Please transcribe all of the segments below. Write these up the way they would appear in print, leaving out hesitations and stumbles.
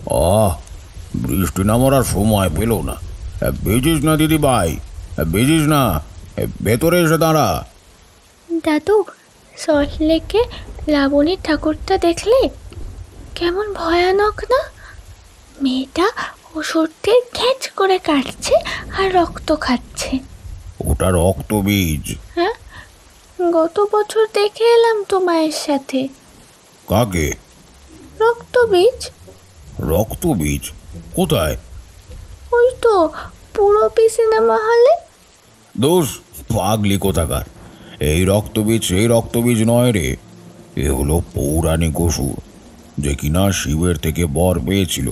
আহ, বৃষ্টি নামার আর সময় পেল না। ভিজিস না দিদি ভাই, ভিজিস না, ভেতরে এসে দাঁড়া। দাদু, সল্টলেকে লাবণীর ঠাকুরটা দেখলে? কেমন ভয়ানক না? মেয়েটা ওষুধের ঘ্যাঁচ করে কাটছে আর রক্ত খাচ্ছে। ওটা রক্তবীজ। হ্যাঁ, গত বছর দেখে এলাম তো মায়ের সাথে। কাকে? রক্তবীজ। রক্তবীজ কোথায়? ওই তো পুরবী সিনেমা হলে। দোষ, পাগলি কোথাকার। এই রক্তবীজ সেই রক্তবীজ নয় রে। এ হলো পৌরাণিক অসুর, যে কিনা শিবের থেকে বর পেয়েছিল।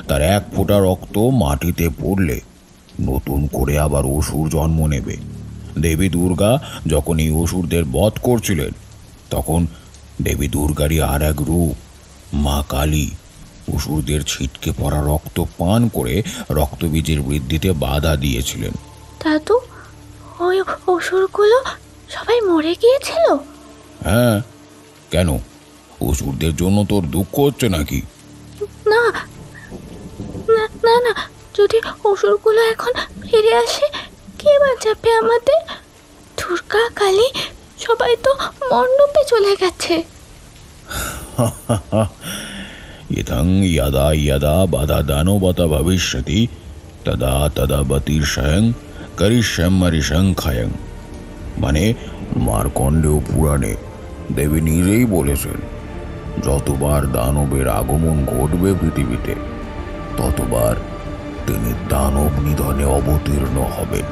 তার এক ফোঁটা রক্ত মাটিতে পড়লে নতুন করে আবার অসুর জন্ম নেবে। দেবী দুর্গা যখন এই অসুরদের বধ করছিলেন, তখন দেবী দুর্গারই আর এক রূপ, মা কালী, অসুরদের ছিটকে পড়া রক্ত পান করে রক্তবীজের বৃদ্ধিতে বাধা দিয়েছিলেন। দাদু, ওই অসুরগুলো সবাই মরে গিয়েছিল? হ্যাঁ, কেন? অসুরদের জন্য তোর দুঃখ হচ্ছে নাকি? না না না না, যদি অসুরগুলো এখন ফিরে আসে, কে বাঁচাবে আমাদের? দুর্গা কালী সবাই তো মণ্ডপে চলে গেছে। ইথং ইয়াদা ইয়াদা বাধা দানবতা ভবিষ্যতি তদা তদা বতির্ষয়ং করিষ্যমরিষং খায়ং। মানে মার্কণ্ডেয় পুরাণে দেবী নিজেই বলেছেন, যতবার দানবের আগমন ঘটবে পৃথিবীতে, ততবার তিনি দানব নিধনে অবতীর্ণ হবেন।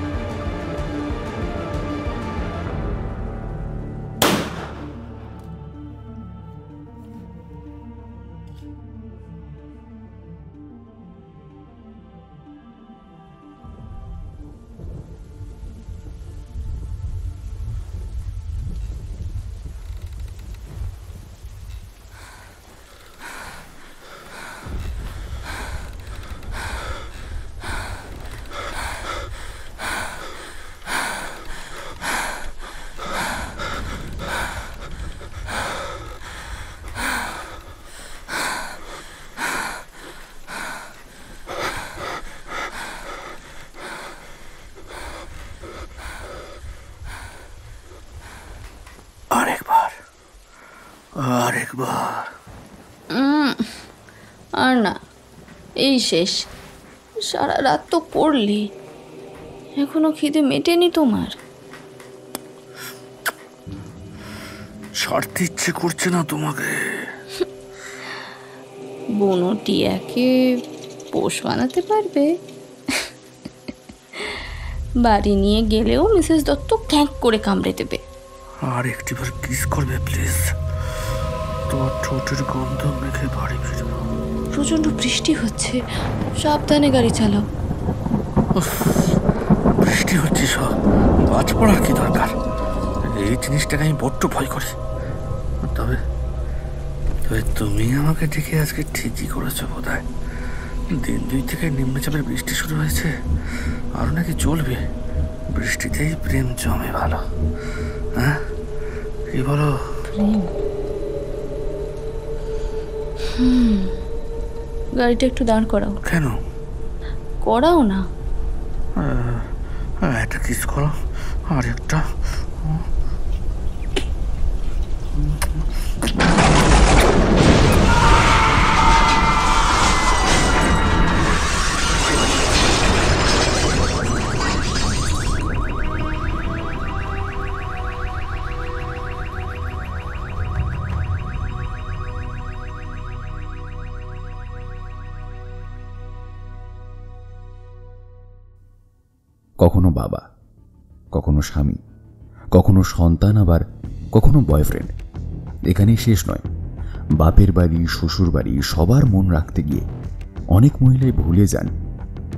আরেকবার। আর না, এই শেষ। সারা রাত তো পড়লি, এখনো খিদে মেটেনি তোমার? ছাড়তে ইচ্ছে করছে না তোমাকে। বনটিয়াকে পোষ বানাতে পারবে? বাড়ি নিয়ে গেলেও মিসেস দত্ত ক্যাঁক করে কামড়ে দেবে। আর একটিবার কিস করবে প্লিজ? তোমার ঠোঁটের গন্ধ মেখে বাড়ি ফিরবো। প্রচন্ড বৃষ্টি হচ্ছে, সাবধানে গাড়ি চালাও। বৃষ্টি হচ্ছে সব, বাজ পড়ার কি দরকার? এই জিনিসটাকে আমি বড্ড ভয় করি। তবে তুমি আমাকে ডেকে আজকে ঠিকই করেছো বোধ হয়। দিন 2 থেকে নিম্নচাপের বৃষ্টি শুরু হয়েছে, আরও নাকি চলবে। বৃষ্টিতেই প্রেম জমে ভালো। হ্যাঁ, কি বলো? গাড়িটা একটু দাঁড় করাও। কেন? করাও না। একটা কিস করো, আর একটা। কখনো বাবা, কখনো স্বামী, কখনো সন্তান, আবার কখনো বয়ফ্রেন্ড। এখানেই শেষ নয়। বাপের বাড়ি, শ্বশুর বাড়ি সবার মন রাখতে গিয়ে অনেক মহিলাই ভুলে যান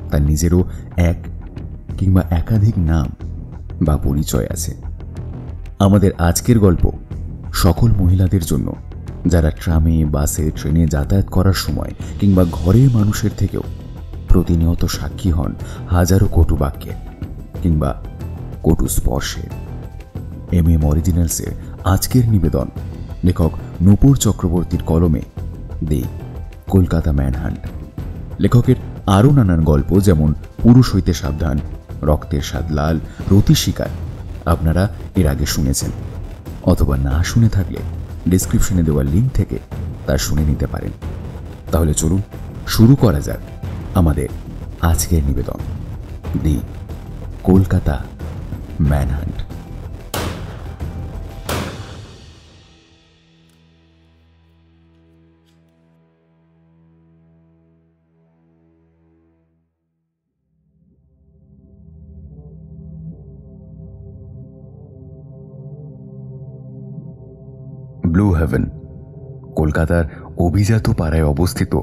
তার নিজেরও এক কিংবা একাধিক নাম বা পরিচয় আছে। আমাদের আজকের গল্প সকল মহিলাদের জন্য, যারা ট্রামে, বাসে, ট্রেনে যাতায়াত করার সময় কিংবা ঘরের মানুষের থেকেও প্রতিনিয়ত সাক্ষী হন হাজারো কটু বাক্যের কিংবা কটু স্পর্শের। MM অরিজিনালসের আজকের নিবেদন লেখক নূপুর চক্রবর্তীর কলমে, দি কলকাতা ম্যানহান্ট। লেখকের আরও নানান গল্প, যেমন পুরুষ হইতে সাবধান, রক্তের স্বাদ লাল, রতি শিকার, আপনারা এর আগে শুনেছেন, অথবা না শুনে থাকলে ডিসক্রিপশনে দেওয়া লিঙ্ক থেকে তা শুনে নিতে পারেন। তাহলে চলুন শুরু করা যাক আমাদের আজকের নিবেদন, দি কলকাতা ম্যানহান্ট। ব্লু হেভেন কলকাতার অভিজাত পাড়ায় অবস্থিত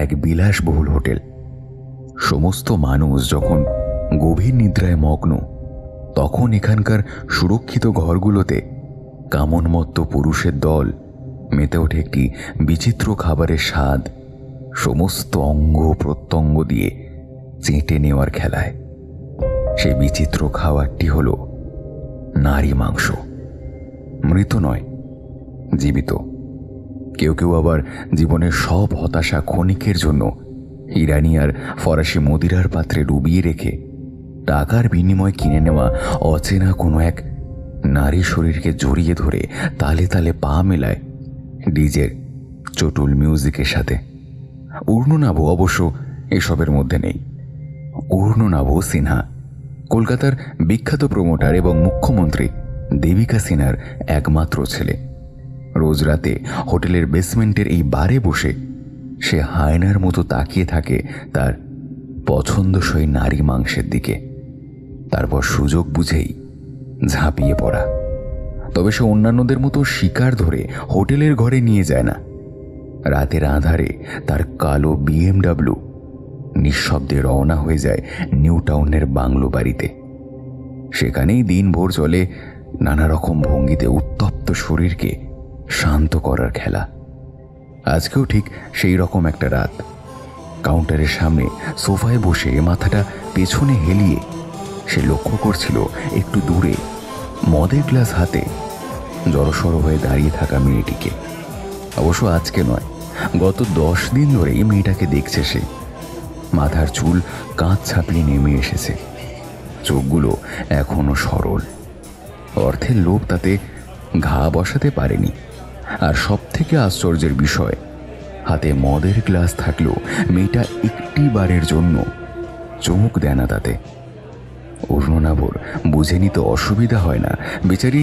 এক বিলাসবহুল হোটেল। সমস্ত মানুষ যখন গভীর নিদ্রায় মগ্ন, তখন এখানকার সুরক্ষিত ঘরগুলোতে কামনমত্ত পুরুষের দল মেতে ওঠে একটি বিচিত্র খাবারের স্বাদ সমস্ত অঙ্গ প্রত্যঙ্গ দিয়ে চেটে নেওয়ার খেলায়। সেই বিচিত্র খাবারটি হল নারী মাংস। মৃত নয়, জীবিত। কেউ কেউ আবার জীবনের সব হতাশা ক্ষণিকের জন্য ইরানি আর ফরাসি মদিরার পাত্রে ডুবিয়ে রেখে টাকার বিনিময়ে কিনে নেওয়া অচেনা কোনো এক নারী শরীরকে জড়িয়ে ধরে তালে তালে পা মেলায় ডিজের চটুল মিউজিকের সাথে। ঊর্ণনাভ অবশ্য এসবের মধ্যে নেই। ঊর্ণনাভ সিনহা কলকাতার বিখ্যাত প্রমোটার এবং মুখ্যমন্ত্রী দেবিকা সিনহার একমাত্র ছেলে। রোজ রাতে হোটেলের বেসমেন্টের এই বারে বসে সে হায়নার মতো তাকিয়ে থাকে তার পছন্দসই নারী মাংসের দিকে। তারপর সুযোগ বুঝেই ঝাঁপিয়ে পড়া। তবে সে অন্যান্যদের মতো শিকার ধরে হোটেলের ঘরে নিয়ে যায় না। রাতের আঁধারে তার কালো BMW নিঃশব্দে রওনা হয়ে যায় নিউ টাউনের বাংলো বাড়িতে। সেখানেই দিনভর চলে নানা রকম ভঙ্গিতে উত্তপ্ত শরীরকে শান্ত করার খেলা। আজকেও ঠিক সেই রকম একটা রাত। কাউন্টারের সামনে সোফায় বসে মাথাটা পেছনে হেলিয়ে সে লক্ষ্য করছিল একটু দূরে মদের গ্লাস হাতে জড়সড় হয়ে দাঁড়িয়ে থাকা মেয়েটিকে। অবশ্য আজকে নয়, গত 10 দিন ধরেই মেয়েটাকে দেখছে সে। মাথার চুল কাঁধ ছাপিয়ে নেমে এসেছে, চোখগুলো এখনো সরল। অর্থের লোভ তাতে ঘা বসাতে পারেনি। আর সব থেকে আশ্চর্যের বিষয়, হাতে মদের গ্লাস থাকলেও মেয়েটা একটি বারের জন্য চোখ দেয় না তাতে। অরুণাভর বুঝে নিতে অসুবিধা হয় না, বেচারি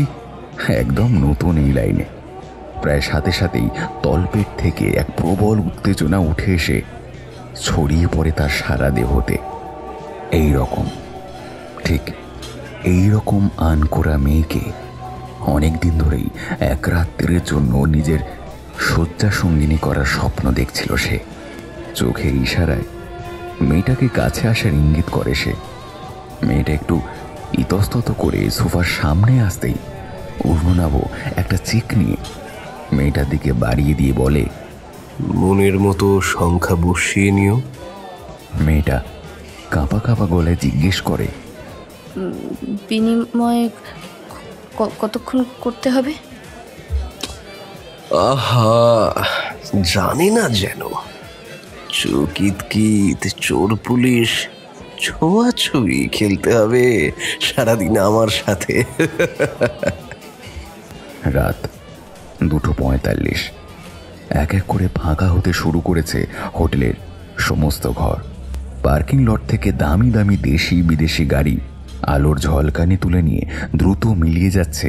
একদম নতুন এই লাইনে। প্রায় সাথে সাথেই তলপেট থেকে এক প্রবল উত্তেজনা উঠে এসে ছড়িয়ে পড়ে তার সারা দেহতে। ঠিক এই রকম আনকোরা মেয়েকে অনেকদিন ধরেই এক রাত্রির জন্য নিজের শয্যা সঙ্গিনী করার স্বপ্ন দেখছিল সে। চোখের ইশারায় মেয়েটাকে কাছে আসার ইঙ্গিত করে সে। মেয়েটা একটু ইতস্তত করে সোফার সামনে আসতেই অরুণাভ একটা চিক নিয়ে মেয়েটার দিকে বাড়িয়ে দিয়ে বলে, মনের মতো সংখ্যা বসিয়ে নিও। মেয়েটা কাঁপা কাঁপা গলায় জিজ্ঞেস করে, বিনিময়ে কতক্ষণ করতে হবে? আহা, জানি না যেন চকিত কিত চোর পুলিশ ছোঁয়াছুঁই খেলতে হবে সারাদিন আমার সাথে। রাত 2:45। এক এক করে ফাঁকা হতে শুরু করেছে হোটেলের সমস্ত ঘর। পার্কিং লট থেকে দামি দামি দেশি বিদেশি গাড়ি আলোর ঝলকানি তুলে নিয়ে দ্রুত মিলিয়ে যাচ্ছে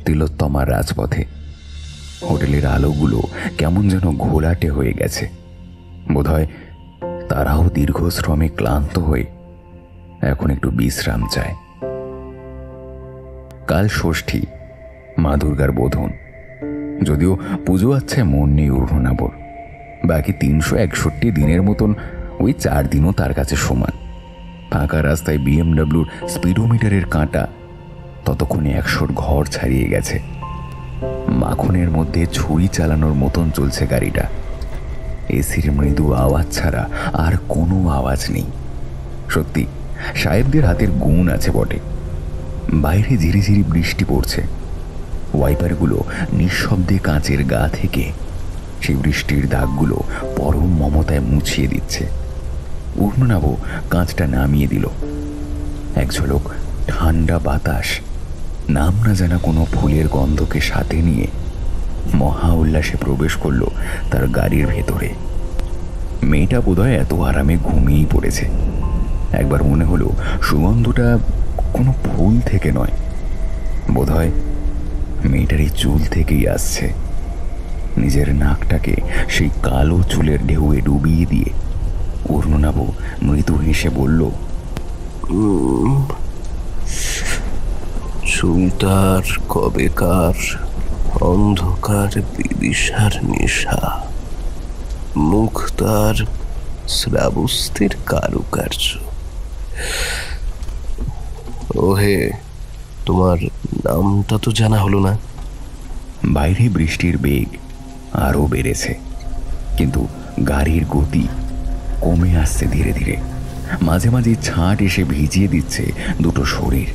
তিলোত্তমার রাজপথে। হোটেলের আলোগুলো কেমন যেন ঘোলাটে হয়ে গেছে। বোধহয় তারাও দীর্ঘ শ্রমে ক্লান্ত হয়ে এখন একটু বিশ্রাম চায়। কাল ষষ্ঠী, মা দুর্গার বোধন। যদিও পুজো আছে মন নেই অরুণাভর। বাকি 361 দিনের মতন ওই 4 দিনও তার কাছে সমান। ফাঁকা রাস্তায় BMW স্পিডোমিটারের কাঁটা ততক্ষণে 100 ঘর ছাড়িয়ে গেছে। মাখনের মধ্যে ছুরি চালানোর মতন চলছে গাড়িটা। এসির মৃদু আওয়াজ ছাড়া আর কোনো আওয়াজ নেই। সত্যি সাহেবদের হাতের গুণ আছে বটে। বাইরে ঝিরিঝিরি বৃষ্টি পড়ছে। ওয়াইপারগুলো নিঃশব্দে কাঁচের গা থেকে সেই বৃষ্টির দাগগুলো পরম মমতায় মুছিয়ে দিচ্ছে। পূর্ণনাভও কাঁচটা নামিয়ে দিল। এক ঝলক ঠান্ডা বাতাস নাম না জানা কোনো ফুলের গন্ধকে সাথে নিয়ে মহা উল্লাসে প্রবেশ করলো তার গাড়ির ভেতরে। মেয়েটা বোধহয় এত আরামে ঘুমিয়েই পড়েছে। একবার মনে হলো সুগন্ধটা কোনো ফুল থেকে নয়, বোধহয় মেয়েটার এই চুল থেকেই আসছে। নিজের নাকটাকে সেই কালো চুলের ঢেউয়ে ডুবিয়ে দিয়ে পূর্ণনাভ মৃদু হেসে বলল, চুলটার কবেকার অন্ধকার বিদিশার নেশা, মুখ তার শ্রাবস্তির কারুকার্য। ওহে, তোমার নামটা তো জানা হলো না। বাইরে বৃষ্টির বেগ আরও বেড়েছে, কিন্তু গাড়ির গতি কমে আসছে ধীরে ধীরে। মাঝে মাঝে ছাঁট এসে ভিজিয়ে দিচ্ছে দুটো শরীর।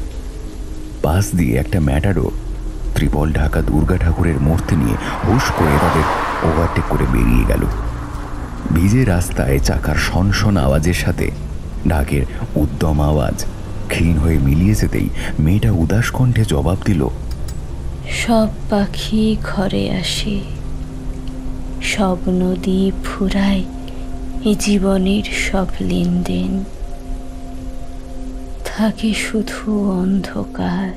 পাশ দিয়ে একটা ম্যাটাডোর ত্রিপল ঢাকা দুর্গা ঠাকুরের মূর্তি নিয়ে হুশ করে তাদের ওভারটেক করে বেরিয়ে গেল। ভিজে রাস্তায় চাকার শনশন আওয়াজের সাথে ঢাকের উদ্যম আওয়াজ ক্ষীণ হয়ে মিলিয়ে যেতেই মেয়েটা উদাস কণ্ঠে জবাব দিল, সব পাখি ঘরে আসে, সব নদী ফুরায় এ জীবনের সব লেনদেন, থাকে শুধু অন্ধকার,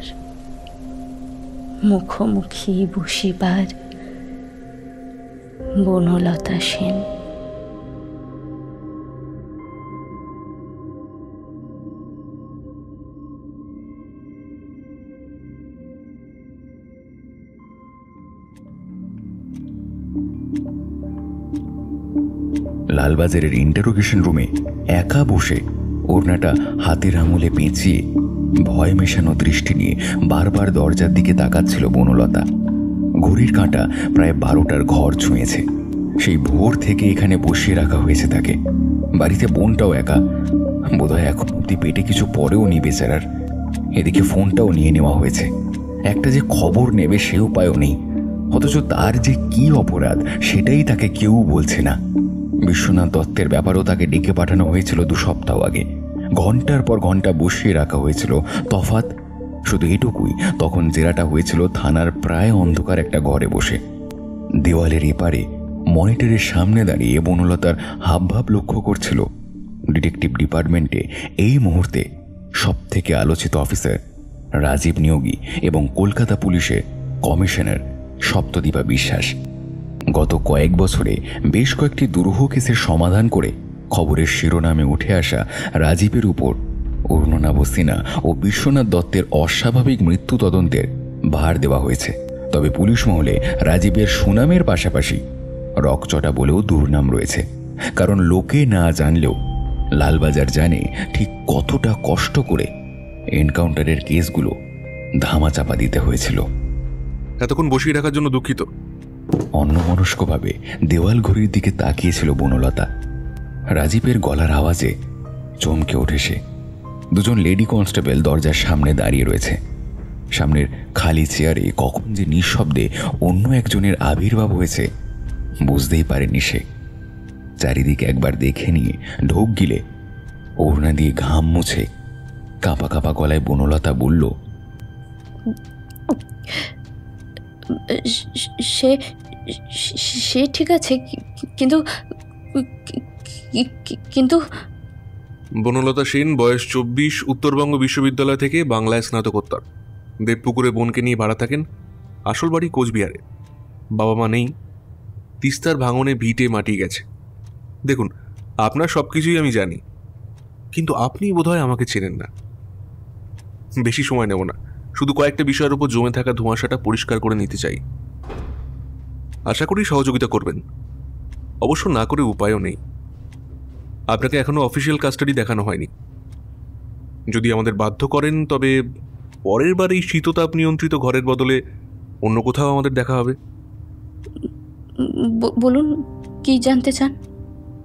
মুখোমুখি বসিবার বনলতা সেন। লালবাজারের ইন্টারোগেশন রুমে একা বসে ওড়নাটা হাতের আঙুলে পেঁচিয়ে ভয় মেশানো দৃষ্টি নিয়ে বারবার দরজার দিকে তাকাচ্ছিল বনলতা। ঘড়ির কাঁটা প্রায় 12টার ঘর ছুঁয়েছে। সেই ভোর থেকে এখানে বসিয়ে রাখা হয়েছে তাকে। বাড়িতে বোনটাও একা, বোধহয় এখন অব্দি পেটে কিছু পরেও নি বেচারার। এদিকে ফোনটাও নিয়ে নেওয়া হয়েছে, একটা যে খবর নেবে সে উপায়ও নেই। অথচ তার যে কি অপরাধ সেটাই তাকে কেউ বলছে না। বিশ্বনাথ দত্তের ব্যাপারেও তাকে ডেকে পাঠানো হয়েছিল 2 সপ্তাহ আগে। ঘন্টার পর ঘন্টা বসিয়ে রাখা হয়েছিল। তফাৎ শুধু এটুকুই, তখন জেরাটা হয়েছিল থানার প্রায় অন্ধকার একটা ঘরে বসে। দেওয়ালের এপারে মনিটরের সামনে দাঁড়িয়ে বনলতার হাবভাব লক্ষ্য করছিল ডিটেকটিভ ডিপার্টমেন্টে এই মুহূর্তে সব থেকে আলোচিত অফিসার রাজীব নিয়োগী এবং কলকাতা পুলিশের কমিশনার সপ্তদীপা বিশ্বাস। গত কয়েক বছরে বেশ কয়েকটি দুরূহ কেসের সমাধান করে খবরের শিরোনামে উঠে আসা রাজীবের উপর অরুণাভ সিনহা ও বিশ্বনাথ দত্তের অস্বাভাবিক মৃত্যু তদন্তের ভার দেওয়া হয়েছে। তবে পুলিশ মহলে রাজীবের সুনামের পাশাপাশি রকচটা বলেও দুর্নাম রয়েছে। কারণ লোকে না জানলেও লালবাজার জানে ঠিক কতটা কষ্ট করে এনকাউন্টারের কেসগুলো ধামাচাপা দিতে হয়েছিল। এতক্ষণ বসিয়ে রাখার জন্য দুঃখিত। অন্যমনস্কভাবে দেওয়াল ঘড়ির দিকে তাকিয়েছিল বনলতা। রাজীবের গলার আওয়াজে চমকে ওঠে সে। 2 লেডি কনস্টেবল দরজার সামনে দাঁড়িয়ে রয়েছে। সামনের খালি চেয়ারে কখন যে নিঃশব্দে অন্য একজনের আবির্ভাব হয়েছে বুঝতেই পারেনি সে। চারিদিকে একবার দেখে নিয়ে ঢোক গিলে ওড়না দিয়ে ঘাম মুছে কাঁপা কাঁপা গলায় বনলতা বলল, সে সে ঠিক আছে, কিন্তু কিন্তু বনলতা সেন, বয়স 24, উত্তরবঙ্গ বিশ্ববিদ্যালয় থেকে বাংলায় স্নাতকোত্তর। দেবপুকুরে বোনকে নিয়ে ভাড়া থাকেন। আসল বাড়ি কোচবিহারে। বাবা মা নেই। তিস্তার ভাঙনে ভিটে মাটি গেছে। দেখুন, আপনার সব কিছুই আমি জানি, কিন্তু আপনি বোধহয় আমাকে চেনেন না। বেশি সময় নেব না, শুধু কয়েকটা বিষয়ের উপর জমে থাকা ধোঁয়াশাটা পরিষ্কার করে নিতে চাই। আশা করি সহযোগিতা করবেন। অবশ্য না করে উপায়ও নেই। আপনাকে এখনো অফিসিয়াল কাস্টাডি দেখানো হয়নি। যদি আমাদের বাধ্য করেন তবে পরের বার এই শীততাপ নিয়ন্ত্রিত ঘরের বদলে অন্য কোথাও আমাদের দেখা হবে। বলুন, কি জানতে চান?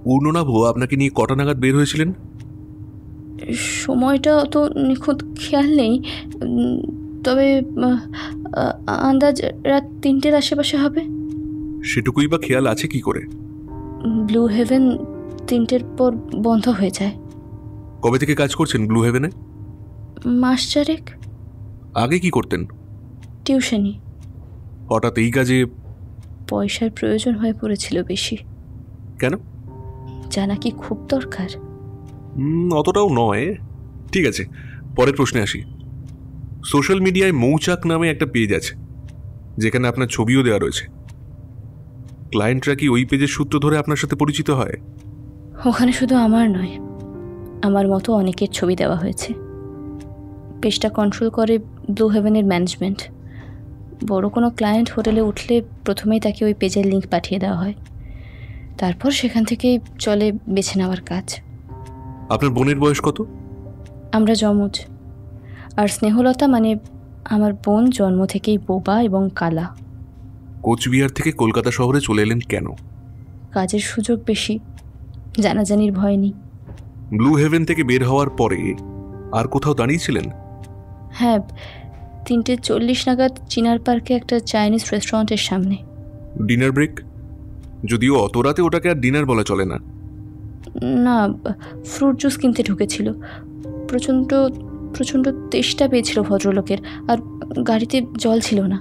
পূর্ণনাভ আপনাকে নিয়ে কটা নাগাদ বের হয়েছিলেন? সময়টা তো নিখুঁত খেয়াল নেই, তবে আন্দাজ রাত 3টের আশেপাশে হবে। সেটুকুই বা খেয়াল আছে কি করে? ব্লু হেভেন 3টের পর বন্ধ হয়ে যায়। কবে থেকে কাজ করছেন ব্লু হেভেনে? মাস চারেক। আগে কি করতেন? টিউশনি। হঠাৎ এই কাজে? পয়সার প্রয়োজন হয়ে পড়েছিল বেশি। কেন? জানা কি খুব দরকার? অতটাও নয়। ঠিক আছে, পরের প্রশ্নে আসি। সোশ্যাল মিডিয়ায় মৌচাক নামে একটা পেজ আছে, যেখানে আপনার ছবিও দেওয়া রয়েছে। ক্লায়েন্টরা কি ওই পেজের সূত্র ধরে আপনার সাথে পরিচিত হয়? ওখানে শুধু আমার নয়, আমার মতো অনেকের ছবি দেওয়া হয়েছে। পেজটা কন্ট্রোল করে ব্লু হেভেনের ম্যানেজমেন্ট। বড় কোনো ক্লায়েন্ট হোটেলে উঠলে প্রথমেই তাকে ওই পেজের লিঙ্ক পাঠিয়ে দেওয়া হয়। তারপর সেখান থেকেই চলে বেছে নেওয়ার কাজ। আপনার বোনের বয়স কত? আমরা যমজ। আর স্নেহলতা মানে আমার বোন জন্ম থেকেই বোবা এবং কালা। কোচবিহার থেকে কলকাতা শহরে চলে এলেন কেন? কাজের সুযোগ বেশি, জানাজানির ভয় নেই। ব্লু হেভেন থেকে বের হওয়ার পরে আর কোথাও দাঁড়িয়েছিলেন? হ্যাঁ, 3:40 নাগাদ চিনার পার্কে একটা চাইনিজ রেস্টুরেন্টের সামনে। Dinner break? যদিও অত রাতে ওটাকে আর ডিনার বলা চলে না। না, ফ্রুট জুস কিনতে ঢুকেছিল। প্রচণ্ড প্রচণ্ড তেষ্টা পেয়েছিল ভদ্রলোকের, আর গাড়িতে জল ছিল না।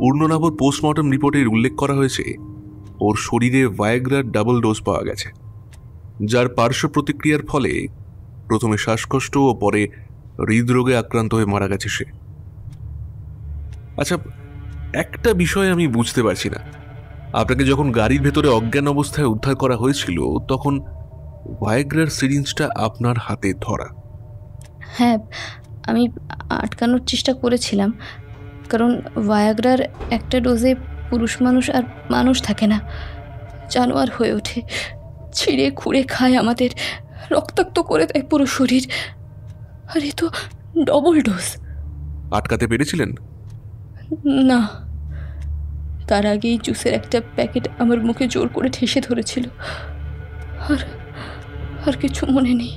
উর্ণনাভর পোস্টমর্টম রিপোর্টের উল্লেখ করা হয়েছে ওর শরীরে ভায়াগ্রার ডাবল ডোজ পাওয়া গেছে, যার পার্শ্ব প্রতিক্রিয়ার ফলে প্রথমে শ্বাসকষ্ট ও পরে হৃদরোগে আক্রান্ত হয়ে মারা গেছে সে। আচ্ছা, একটা বিষয় আমি বুঝতে পারছি না। আপনাকে যখন গাড়ির ভেতরে অজ্ঞান অবস্থায় উদ্ধার করা হয়েছিল, তখন ভায়াগ্রার সিরিঞ্জটা আপনার হাতে ধরা। হ্যাঁ, আমি আটকানোর চেষ্টা করেছিলাম, কারণ ভায়াগ্রার একটা ডোজে পুরুষ মানুষ আর মানুষ থাকে না, জানোয়ার হয়ে ওঠে, ছিঁড়ে খুঁড়ে খায় আমাদের, রক্তাক্ত করে দেয় পুরো শরীর। আর এ তো ডবল ডোজ। আটকাতে পেরেছিলেন? না, তার আগেই জুসের একটা প্যাকেট আমার মুখে জোর করে ঠেসে ধরেছিল। আর কিছু মনে নেই।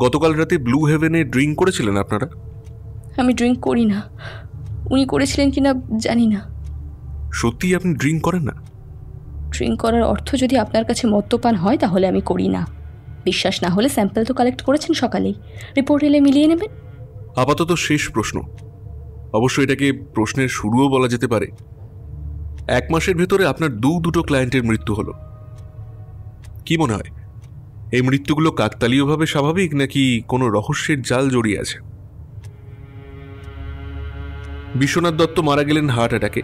গতকাল রাতে ব্লু হেভেনে ড্রিঙ্ক করেছিলেন আপনারা? আমি ড্রিঙ্ক করি না। উনি করেছিলেন কিনা জানি না। সত্যি আপনি ড্রিঙ্ক করেন না? ড্রিঙ্ক করার অর্থ যদি আপনার কাছে মদ্যপান হয়, তাহলে আমি করি না। বিশ্বাস না হলে স্যাম্পল তো কালেক্ট করেছেন সকালেই, রিপোর্ট এলে মিলিয়ে নেবেন। আপাতত শেষ প্রশ্ন, অবশ্য এটাকে প্রশ্নের শুরুও বলা যেতে পারে। 1 মাসের ভেতরে আপনার দুটো ক্লায়েন্টের মৃত্যু হলো। কি মনে হয়, এই মৃত্যুগুলো কাকতালীয়ভাবে স্বাভাবিক, নাকি কোনো রহস্যের জাল জড়িয়ে আছে? বিশ্বনাথ দত্ত মারা গেলেন হার্ট অ্যাটাকে।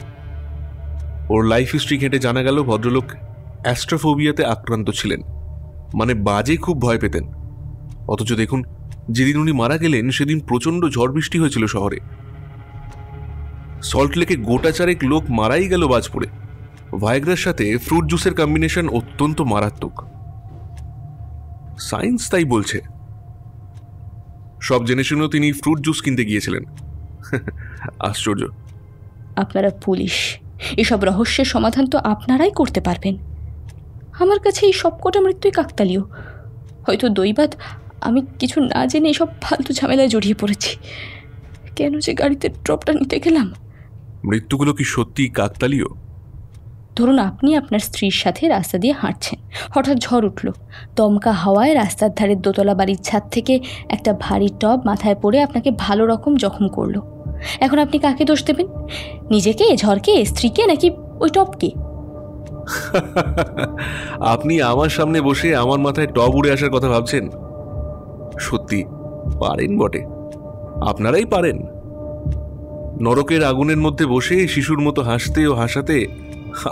ওর লাইফ হিস্ট্রি ঘেঁটে জানা গেল ভদ্রলোক অ্যাস্ট্রোফোবিয়াতে আক্রান্ত ছিলেন, মানে বাজে খুব ভয় পেতেন। অথচ দেখুন, যেদিন উনি মারা গেলেন সেদিন প্রচণ্ড ঝড় বৃষ্টি হয়েছিল শহরে। সল্টলেকে গোটা চারেক লোক মারাই গেল বাজ পড়ে। ভায়াগ্রার সাথে ফ্রুট জুসের কম্বিনেশন অত্যন্ত মারাত্মক, সায়েন্স তাই বলছে। সব জেনে শুনেও তিনি ফ্রুট জুস কিনতে গিয়েছিলেন। আশ্চর্য। আপনারা পুলিশ, এসব রহস্যের সমাধান তো আপনারাই করতে পারবেন। আমার কাছে এই সবকটা মৃত্যুই কাকতালীয়। হয়তো দৈবাৎ আমি কিছু না জেনে এসব ফালতু ঝামেলায় জড়িয়ে পড়েছি। কেন যে গাড়িতে ড্রপটা নিতে গেলাম? মৃত্যুগুলো কি সত্যি কাকতালীয়? ধরুন, আপনি আপনার স্ত্রীর সাথে রাস্তা দিয়ে হাঁটছেন, হঠাৎ ঝড় উঠল, দমকা হাওয়ায় রাস্তার ধারে দোতলা বাড়ির ছাদ থেকে একটা ভারী টব মাথায় পড়ে আপনাকে ভালো রকম জখম করলো। এখন আপনি কাকে দোষ দেবেন? নিজেকে, ঝড়কে, স্ত্রীকে, নাকি ওই টবকে? আপনি আমার সামনে বসে আমার মাথায় টব উড়ে আসার কথা ভাবছেন? সত্যি পারেন বটে, আপনারাই পারেন। নরকের আগুনের মধ্যে বসে শিশুর মতো হাসতে ও হাসাতে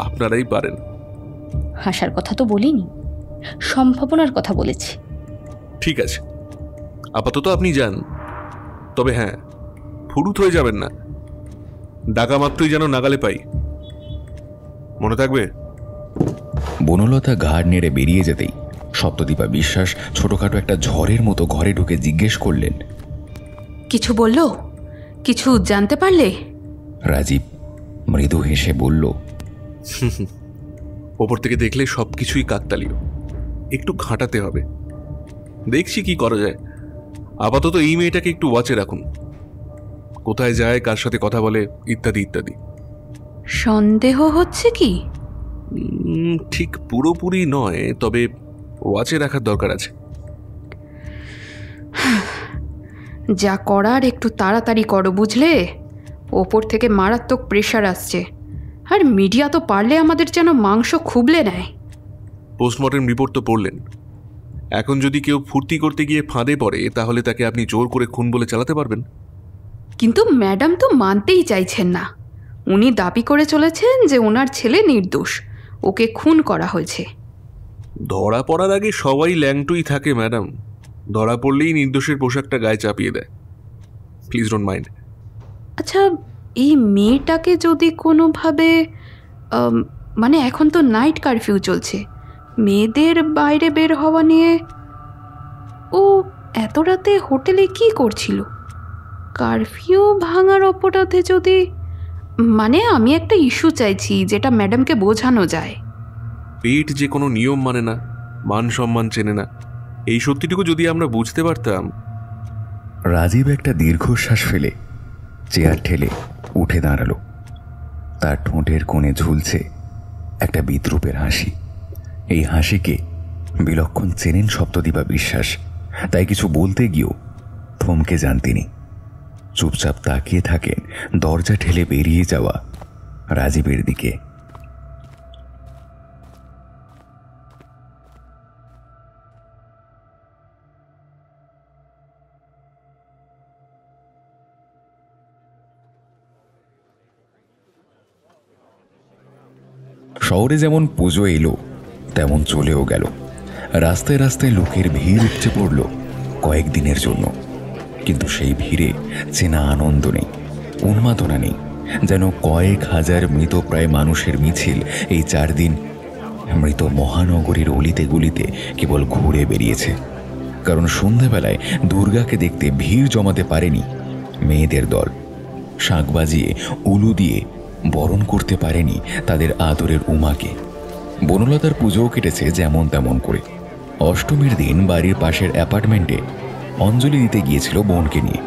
আপনারাই পারেন। হাসার কথা তো বলিনি, সম্ভাবনার কথা বলেছি। ঠিক আছে, আপাতত আপনি যান। তবে হ্যাঁ, ফুরুত হয়ে যাবেন না। ডাকা মাত্রই যেন নাগালে পাই, মনে থাকবে। বনলতা ঘাড় নেড়ে বেরিয়ে যেতেই সপ্তদীপা বিশ্বাস ছোটখাটো একটা ঝড়ের মতো ঘরে ঢুকে জিজ্ঞেস করলেন, কিছু বললো? কিছু জানতে পারলে? রাজীব মৃদু হেসে বলল, ওপর থেকে দেখলে সবকিছুই কাকতালীয়, একটু ঘাঁটাতে হবে। দেখছি কি করা যায়। আপাতত এই মেয়েটাকে একটু ওয়াচে রাখুন, কোথায় যায়, কার সাথে কথা বলে, ইত্যাদি ইত্যাদি। সন্দেহ হচ্ছে কি? ঠিক পুরোপুরি নয়, তবে ওয়াচে রাখার দরকার আছে। যা করার একটু তাড়াতাড়ি করো, বুঝলে? ওপর থেকে মারাত্মক প্রেশার আসছে, আর মিডিয়া তো পারলে আমাদের যেন মাংস খুবলে নেয়। পোস্টমর্টেম রিপোর্ট তো পড়লেন। এখন যদি কেউ ফুর্তি করতে গিয়ে ফাঁদে পড়ে, তাহলে তাকে আপনি জোর করে খুন বলে চালাতে পারবেন? কিন্তু ম্যাডাম তো মানতেই চাইছেন না। উনি দাবি করে চলেছেন যে ওনার ছেলে নির্দোষ, ওকে খুন করা হয়েছে। ধরা পড়ার আগে সবাই ল্যাংটুই থাকে ম্যাডাম। ধরা পড়লেই নির্দোষের পোশাকটা গায়ে চাপিয়ে দেয়। Please don't mind. আচ্ছা, এই মেয়েটাকে যদি কোনোভাবে মানে এখন তো নাইট কারফিউ চলছে, মেয়েদের বাইরে বের হওয়া নিয়ে ও এত রাতে হোটেলে কি করছিল? কারফিউ ভাঙার অপরাধে যদি, মানে আমি একটা ইস্যু চাইছি যেটা ম্যাডামকে বোঝানো যায়। পেট যে কোনো নিয়ম মানে না, মান সম্মান চেনে না, এই সত্যিটুকু যদি আমরা বুঝতে পারতাম। রাজীব একটা দীর্ঘশ্বাস ফেলে চেয়ার ঠেলে উঠে দাঁড়ালো। তার ঠোঁটের কোণে ঝুলছে একটা বিদ্রূপের হাসি। এই হাসিকে বিলক্ষণ চেনেন সপ্তদীপা বিশ্বাস, তাই কিছু বলতে গিয়েও থমকে যান তিনি। চুপচাপ তাকিয়ে থাকেন দরজা ঠেলে বেরিয়ে যাওয়া রাজীবের দিকে। শহরে যেমন পুজো এলো তেমন চলেও গেল। রাস্তায় রাস্তায় লোকের ভিড় উপচে পড়ল কয়েকদিনের জন্য, কিন্তু সেই ভিড়ে চেনা আনন্দ নেই, উন্মাদনা নেই। যেন কয়েক হাজার মৃতপ্রায় মানুষের মিছিল এই 4 দিন মৃত মহানগরীর অলিতে গলিতে কেবল ঘুরে বেরিয়েছে। কারণ সন্ধ্যাবেলায় দুর্গাকে দেখতে ভিড় জমাতে পারেনি মেয়েদের দল, শাঁখ বাজিয়ে উলু দিয়ে বরণ করতে পারেনি তাদের আদরের উমাকে। বনলতার পুজোও কেটেছে যেমন তেমন করে। অষ্টমীর দিন বাড়ির পাশের অ্যাপার্টমেন্টে অঞ্জলি দিতে গিয়েছিল বোনকে নিয়ে।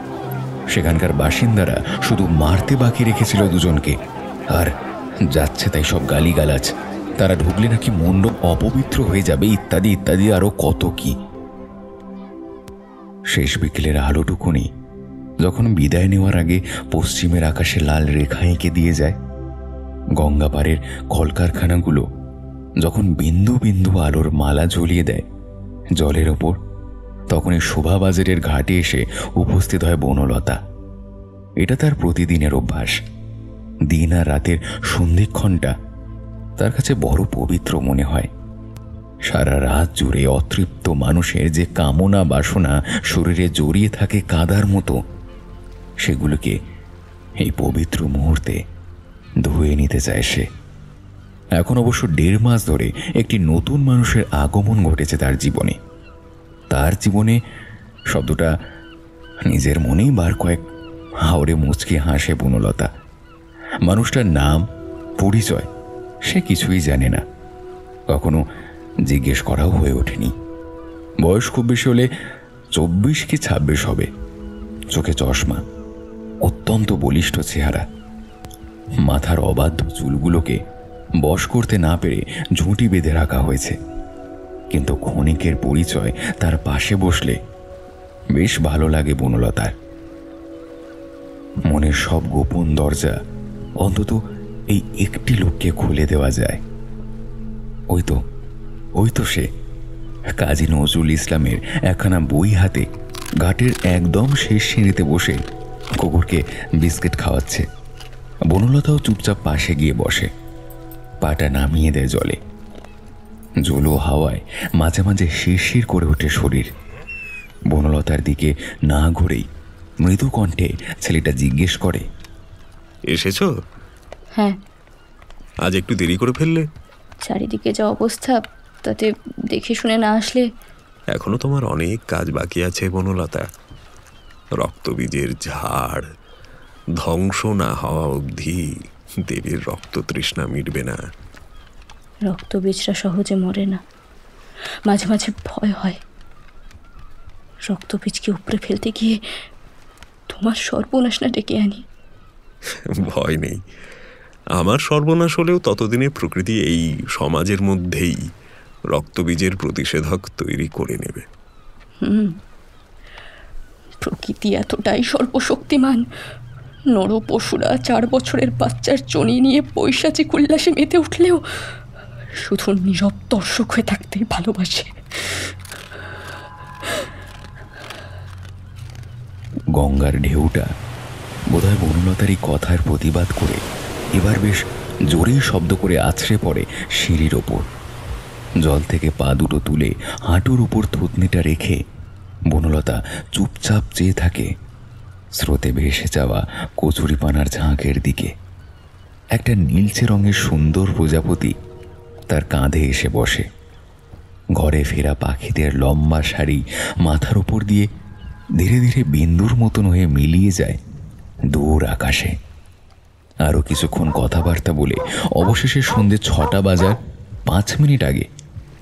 সেখানকার বাসিন্দারা শুধু মারতে বাকি রেখেছিল দুজনকে, আর যাচ্ছে তাই সব গালিগালাজ। তারা ঢুকলে নাকি মণ্ডপ অপবিত্র হয়ে যাবে, ইত্যাদি ইত্যাদি আরো কত কি। শেষ বিকেলের আলোটুকুনি যখন বিদায় নেওয়ার আগে পশ্চিমের আকাশে লাল রেখা এঁকে দিয়ে যায়, গঙ্গাপাড়ের কলকারখানাগুলো যখন বিন্দু বিন্দু আলোর মালা ঝুলিয়ে দেয় জলের ওপর, তখনই শোভাবাজারের ঘাটে এসে উপস্থিত হয় বনলতা। এটা তার প্রতিদিনের অভ্যাস। দিন আর রাতের সন্ধিক্ষণটা তার কাছে বড় পবিত্র মনে হয়। সারা রাত জুড়ে অতৃপ্ত মানুষের যে কামনা বাসনা শরীরে জড়িয়ে থাকে কাদার মতো, সেগুলোকে এই পবিত্র মুহূর্তে ধুয়ে নিতে চায় সে। এখন অবশ্য 1.5 মাস ধরে একটি নতুন মানুষের আগমন ঘটেছে তার জীবনে। তার জীবনে শব্দটা নিজের মনেই বার কয়েক হাওড়ে মুচকি হাসে বনলতা। মানুষটার নাম পরিচয় সে কিছুই জানে না, কখনো জিজ্ঞেস করাও হয়ে ওঠেনি। বয়স খুব বেশি হলে 24 কি 26 হবে। চোখে চশমা, অত্যন্ত বলিষ্ঠ চেহারা। মাথার অবাধ্য চুলগুলোকে বশ করতে না পেরে ঝুঁটি বেঁধে রাখা হয়েছে, কিন্তু ক্ষণিকের পরিচয় তার পাশে বসলে বেশ ভালো লাগে বনলতার। মনের সব গোপন দরজা অন্তত এই একটি লোককে খুলে দেওয়া যায়। ওই তো সে, কাজী নজরুল ইসলামের একখানা বই হাতে ঘাটের একদম শেষ সিঁড়িতে বসে কুকুরকে বিস্কিট খাওয়াচ্ছে। বনলতাও চুপচাপ পাশে গিয়ে বসে, পাটা নামিয়ে দেয় জলে। জলো হাওয়ায় মাঝে মাঝে শিরশির করে ওঠে শরীর। বনলতার দিকে না ঘুরেই মৃদু কণ্ঠে ছেলেটা জিজ্ঞেস করে, এসেছো? হ্যাঁ। আজ একটু দেরি করে ফেললে? চারিদিকে যা অবস্থা, তাতে দেখে শুনে না আসলে। এখনো তোমার অনেক কাজ বাকি আছে বনলতা। রক্তবীজের ঝাড় ধ্বংস না হওয়া অবধি দেবীর রক্ত তৃষ্ণা মিটবে না। রক্তবীজরা সহজে মরে না, মাঝে মাঝে ভয় হয় রক্তবীজকে উপরে ফেলতে গিয়ে তোমার সর্বনাশ না ডেকে আনি। ভয় নেই, আমার সর্বনাশ হলেও ততদিনে প্রকৃতি এই সমাজের মধ্যেই রক্তবীজের প্রতিষেধক তৈরি করে নেবে। প্রকৃতি এতটাই সর্বশক্তিমান, নরপশুরা 4 বছরের বাচ্চার চনি নিয়ে পৈশাচিক উল্লাসে মেতে উঠলেও শুধু নীরব দর্শক হয়ে থাকতে ভালোবাসে। গঙ্গার ঢেউটা বোধহয় বনলতার এই কথার প্রতিবাদ করে এবার বেশ জোরেই শব্দ করে আছড়ে পড়ে সিঁড়ির ওপর। জল থেকে পা দুটো তুলে হাঁটুর উপর থুতনিটা রেখে বনলতা চুপচাপ চেয়ে থাকে স্রোতে ভেসে যাওয়া কচুরিপানার ঝাঁকের দিকে। একটা নীলচে রঙের সুন্দর প্রজাপতি তার কাঁধে এসে বসে। ঘরে ফেরা পাখিদের লম্বা সারি মাথার উপর দিয়ে ধীরে ধীরে বিন্দুর মতন হয়ে মিলিয়ে যায় দূর আকাশে। আরও কিছুক্ষণ কথাবার্তা বলে অবশেষে সন্ধ্যে 6টা বাজার 5 মিনিট আগে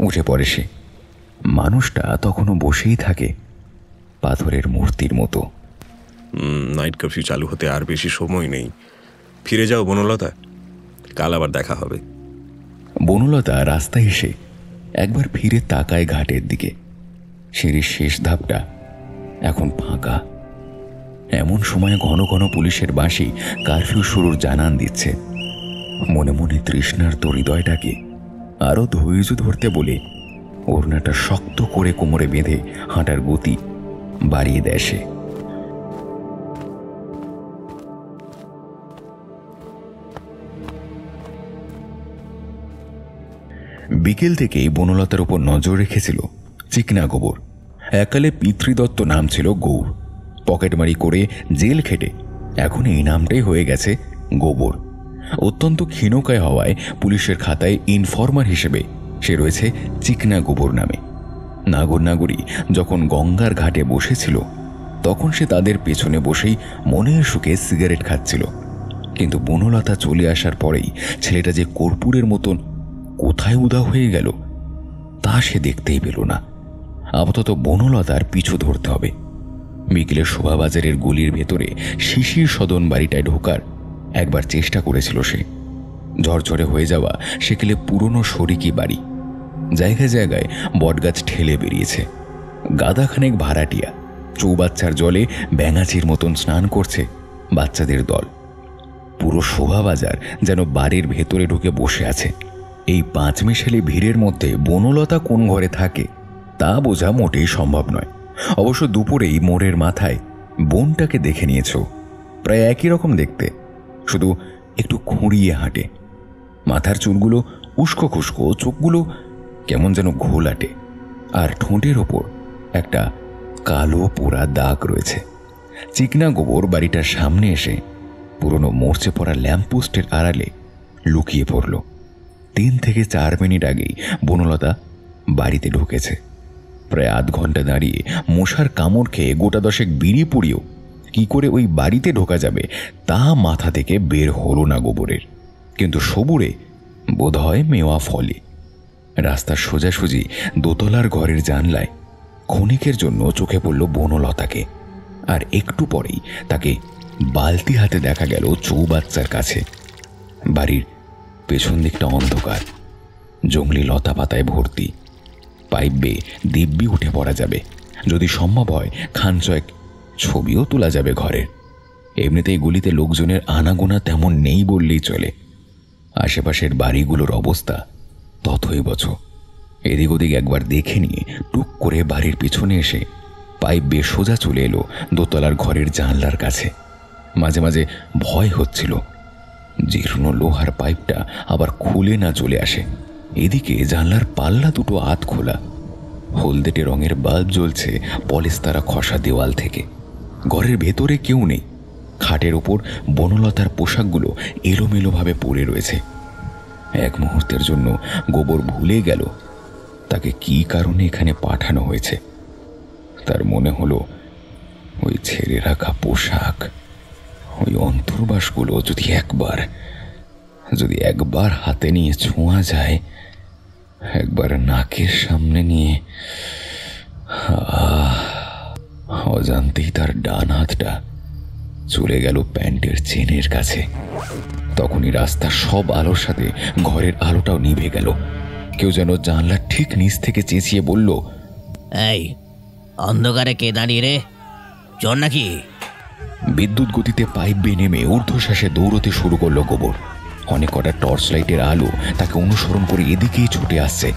উঠে পড়ে সে। মানুষটা তখনও বসেই থাকে পাথরের মূর্তির মতো। নাইট কারফিউ চালু হতে আর বেশি সময় নেই, ফিরে যাও বনলতা, কাল আবার দেখা হবে। বনলতা রাস্তায় এসে একবার ফিরে তাকায় ঘাটের দিকে। সিঁড়ির শেষ ধাপটা এখন ফাঁকা। এমন সময় ঘন ঘন পুলিশের বাঁশি কারফিউ শুরুর জানান দিচ্ছে। মনে মনে তৃষ্ণার হৃদয়টাকে আরও ধৈর্য ধরতে বলে ওড়নাটা শক্ত করে কোমরে বেঁধে হাঁটার গতি বাড়িয়ে দেয় সে। বিকেল থেকেই বনলতার উপর নজর রেখেছিল চিকনা গোবর। এককালে পিতৃদত্ত নাম ছিল গৌর। পকেটমারি করে জেল খেটে এখন এই নামটাই হয়ে গেছে গোবর। অত্যন্ত ক্ষীণকায় হওয়ায় পুলিশের খাতায় ইনফর্মার হিসেবে সে রয়েছে চিকনা গোবর নামে। নাগর নাগরী যখন গঙ্গার ঘাটে বসেছিল তখন সে তাদের পেছনে বসেই মনের সুখে সিগারেট খাচ্ছিল। কিন্তু বনলতা চলে আসার পরেই ছেলেটা যে কর্পূরের মতন কোথায় উধাও হয়ে গেল তা সে দেখতেই পেল না। আপাতত বনলতার পিছু ধরতে হবে। বিকেলে শোভাবাজারের গলির ভেতরে শিশির সদন বাড়িটায় ঢোকার একবার চেষ্টা করেছিল সে। ঝরঝরে হয়ে যাওয়া সেকেলে পুরনো শরিকি বাড়ি। জায়গায় জায়গায় বটগাছ ঠেলে বেরিয়েছে। গাদাখানেক ভাড়াটিয়া চৌবাচ্চার জলে ব্যাঙাচির মতন স্নান করছে বাচ্চাদের দল। পুরো শোভাবাজার যেন বাড়ির ভেতরে ঢুকে বসে আছে। এই 5 মিশালি ভিড়ের মধ্যে বনলতা কোন ঘরে থাকে তা বোঝা মোটেই সম্ভব নয়। অবশ্য দুপুরেই মোড়ের মাথায় বোনটাকে দেখে নিয়েছ। প্রায় একই রকম দেখতে, শুধু একটু খুঁড়িয়ে হাঁটে। মাথার চুলগুলো উস্কো খুস্কো, চোখগুলো কেমন যেন ঘোলাটে, আর ঠোঁটের ওপর একটা কালো পোড়া দাগ রয়েছে। চিকনা গোবর বাড়িটার সামনে এসে পুরনো মরচে পড়া ল্যাম্পপোস্টের আড়ালে লুকিয়ে পড়ল। 3 থেকে 4 মিনিট আগেই বনলতা বাড়িতে ঢুকেছে। প্রায় আধ ঘন্টা দাঁড়িয়ে মশার কামড় খেয়ে গোটা 10 বিড়ি পুড়িয়েও কি করে ওই বাড়িতে ঢোকা যাবে তা মাথা থেকে বের হলো না গোবরের। কিন্তু সবুরে বোধহয় মেওয়া ফলে। রাস্তার সোজাসুজি দোতলার ঘরের জানলায় ক্ষণিকের জন্য চোখে পড়ল বনলতাকে। আর একটু পরেই তাকে বালতি হাতে দেখা গেল চৌবাচ্চার কাছে। বাড়ির পেছন দিকটা অন্ধকার, জঙ্গলি লতা পাতায় ভর্তি। পাইপ বেয়ে দিব্যি উঠে পড়া যাবে, যদি সম্ভব হয় খানচয়েক ছবিও তোলা যাবে ঘরের। এমনিতেই গলিতে লোকজনের আনাগোনা তেমন নেই বললেই চলে। আশেপাশের বাড়িগুলোর অবস্থা ততই বছর। এদিক ওদিক একবার দেখে নিয়ে টুক করে বাড়ির পিছনে এসে পাইপ বেয়ে সোজা চলে এলো দোতলার ঘরের জানলার কাছে। মাঝে মাঝে ভয় হচ্ছিল জীর্ণ লোহার পাইপটা আবার খুলে না চলে আসে। এদিকে জানলার পাল্লা দুটো আধ খোলা, হলদেটে রঙের বাল্ব জ্বলছে পলেস্তারা খসা দেওয়াল থেকে। ঘরের ভেতরে কেউ নেই। খাটের ওপর বনলতার পোশাকগুলো এলোমেলোভাবে পড়ে রয়েছে। এক মুহূর্তের জন্য গোবর ভুলে গেল তাকে কি কারণে এখানে পাঠানো হয়েছে। তার মনে হলো ওই ছেড়ে রাখা পোশাক, ওই অন্তর্বাসগুলো যদি একবার হাতে নিয়ে ছোঁয়া যায়, একবার নাকের সামনে নিয়ে, অজান্তেই তার ডান হাতটা চলে গেল প্যান্টের চেনের কাছে। তখনই রাস্তার সব আলোর সাথে ঘরের আলোটাও নিভে গেল। কেউ যেন জানলার ঠিক নিচ থেকে চেঁচিয়ে বলল, এই অন্ধকারে কে দাঁড়িয়ে রে, চোর নাকি? বিদ্যুৎ গতিতে পাইপ বেয়ে নেমে ঊর্ধ্বশ্বাসে দৌড়তে শুরু করলো গোবর। অনেক কটা টর্চ লাইটের আলো তাকে অনুসরণ করে এদিকেই ছুটে আসছে।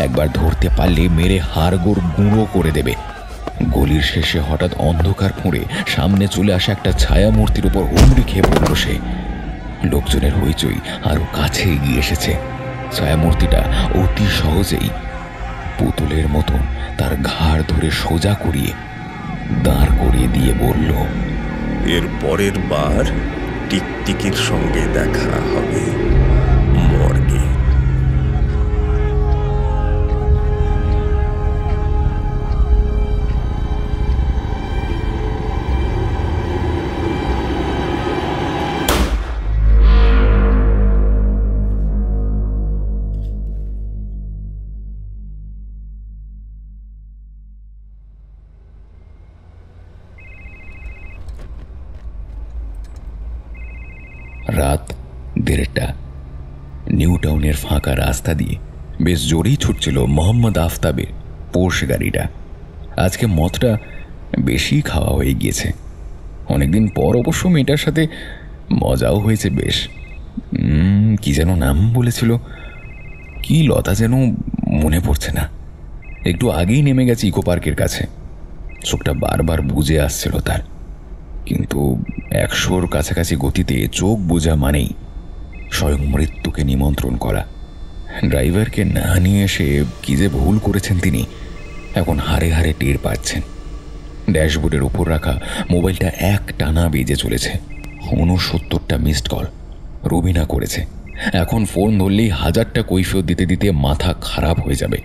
একবার ধরতে পারলে মেরে হাড়গোড় গুঁড়ো করে দেবে। গলির শেষে হঠাৎ অন্ধকার ফুঁড়ে সামনে চলে আসা একটা ছায়া মূর্তির উপর হুমড়ি খেয়ে পড়ল সে। লোকজনের হইচই আরো কাছে এগিয়ে এসেছে। ছায়ামূর্তিটা অতি সহজেই পুতুলের মতন তার ঘাড় ধরে সোজা করিয়ে দাঁড় করিয়ে দিয়ে বলল, এর পরের বার টিকটিকির সঙ্গে দেখা হবে মর্গে। রাত 1:30। নিউ টাউনের ফাঁকা রাস্তা দিয়ে বেশ জোরেই ছুটছিল মোহাম্মদ আফতাবের পোর্শ গাড়িটা। আজকে মদটা বেশি খাওয়া হয়ে গিয়েছে। অনেকদিন পর অবশ্য মেয়েটার সাথে মজাও হয়েছে বেশ। কি যেন নাম বলেছিল, কি লতা যেন মনে পড়ছে না। একটু আগেই নেমে গেছে ইকো পার্কের কাছে। চোখটা বারবার বুজে আসছিল তার, কিন্তু 100-র কাছাকাছি গতিতে চোখ বোঝা মানেই স্বয়ং মৃত্যুকে নিমন্ত্রণ করা। ড্রাইভারকে না নিয়ে এসে কি যে ভুল করেছেন তিনি এখন হাড়ে হাড়ে টের পাচ্ছেন। ড্যাশবোর্ডের উপর রাখা মোবাইলটা এক টানা বেজে চলেছে। 69টা মিসড কল রুবিনা করেছে। এখন ফোন ধরলেই 1000টা কৈফিয়ত দিতে দিতে মাথা খারাপ হয়ে যাবে।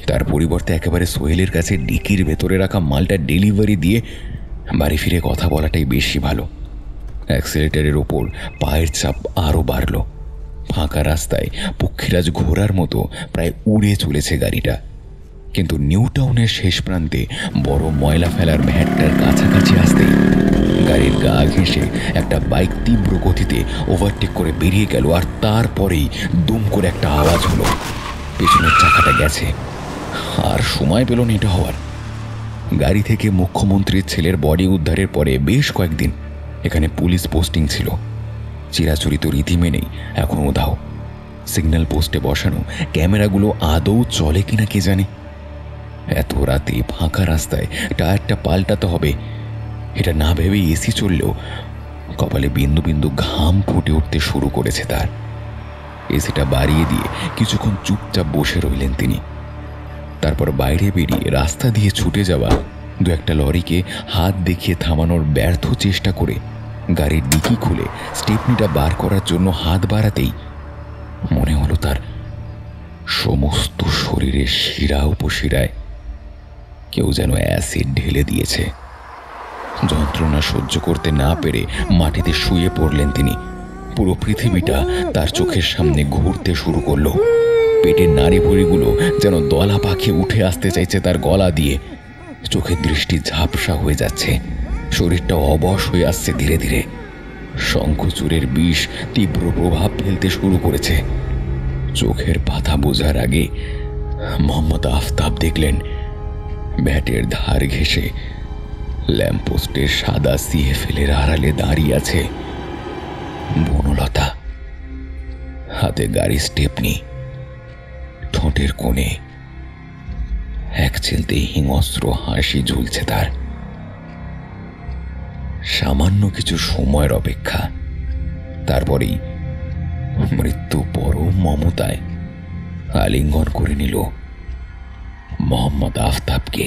তার পরিবর্তে একেবারে সোহেলের কাছে ডিকির ভেতরে রাখা মালটা ডেলিভারি দিয়ে বাড়ি ফিরে কথা বলাটাই বেশি ভালো। অ্যাক্সিলেটারের ওপর পায়ের চাপ আরও বাড়ল। ফাঁকা রাস্তায় পক্ষীরাজ ঘোড়ার মতো প্রায় উড়ে চলেছে গাড়িটা। কিন্তু নিউ টাউনের শেষ প্রান্তে বড় ময়লা ফেলার ভ্যানটার কাছাকাছি আসতেই গাড়ির গা ঘেঁষে একটা বাইক তীব্র গতিতে ওভারটেক করে বেরিয়ে গেল। আর তারপরেই দুম করে একটা আওয়াজ হলো। পেছনের চাকাটা গেছে। আর সময় পেল না এটা হওয়ার। গাড়ি থেকে মুখ্যমন্ত্রীর ছেলের বডি উদ্ধারের পরে বেশ কয়েকদিন এখানে পুলিশ পোস্টিং ছিল। চিরাচরিত রীতি মেনেই এখন উধাও। সিগন্যাল পোস্টে বসানো ক্যামেরাগুলো আদৌ চলে কিনা কে জানে। এত রাতে ফাঁকা রাস্তায় টায়ারটা পাল্টাতে হবে এটা না ভেবেই এসি চললেও কপালে বিন্দু বিন্দু ঘাম ফুটে উঠতে শুরু করেছে তার। এসিটা বাড়িয়ে দিয়ে কিছুক্ষণ চুপচাপ বসে রইলেন তিনি। তারপর বাইরে বেরিয়ে রাস্তা দিয়ে ছুটে যাওয়া 2-1টা লরিকে হাত দেখিয়ে থামানোর ব্যর্থ চেষ্টা করে গাড়ির ডিকি খুলে স্টেপনিটা বার করার জন্য হাত বাড়াতেই মনে হলো তার সমস্ত শরীরের শিরা উপশিরায় কেউ যেন অ্যাসিড ঢেলে দিয়েছে। যন্ত্রণা সহ্য করতে না পেরে মাটিতে শুয়ে পড়লেন তিনি। পুরো পৃথিবীটা তার চোখের সামনে ঘুরতে শুরু করলো। পেটের নাড়ি ভুঁড়িগুলো যেন দলা পাখি উঠে আসতে চাইছে তার গলা দিয়ে। চোখের দৃষ্টি ঝাপসা হয়ে যাচ্ছে। শরীরটা অবশ হয়ে আসছে ধীরে ধীরে। শঙ্খচূড়ের বিষ তীব্র প্রভাব ফেলতে শুরু করেছে। চোখের পাতা বোঝার আগে মোহাম্মদ আফতাব দেখলেন ব্যাটের ধার ঘেঁষে ল্যাম্পপোস্টের সাদা সিএফএলের আড়ালে দাঁড়িয়ে আছে বনলতা। হাতে গাড়ি স্টেপনি, ঠোঁটের কোণে এক চিলতে হিংস্র হাসি ঝুলছে তার। সামান্য কিছু সময়ের অপেক্ষা, তারপরেই মৃত্যু পরম মমতায় আলিঙ্গন করে নিল মোহাম্মদ আফতাবকে।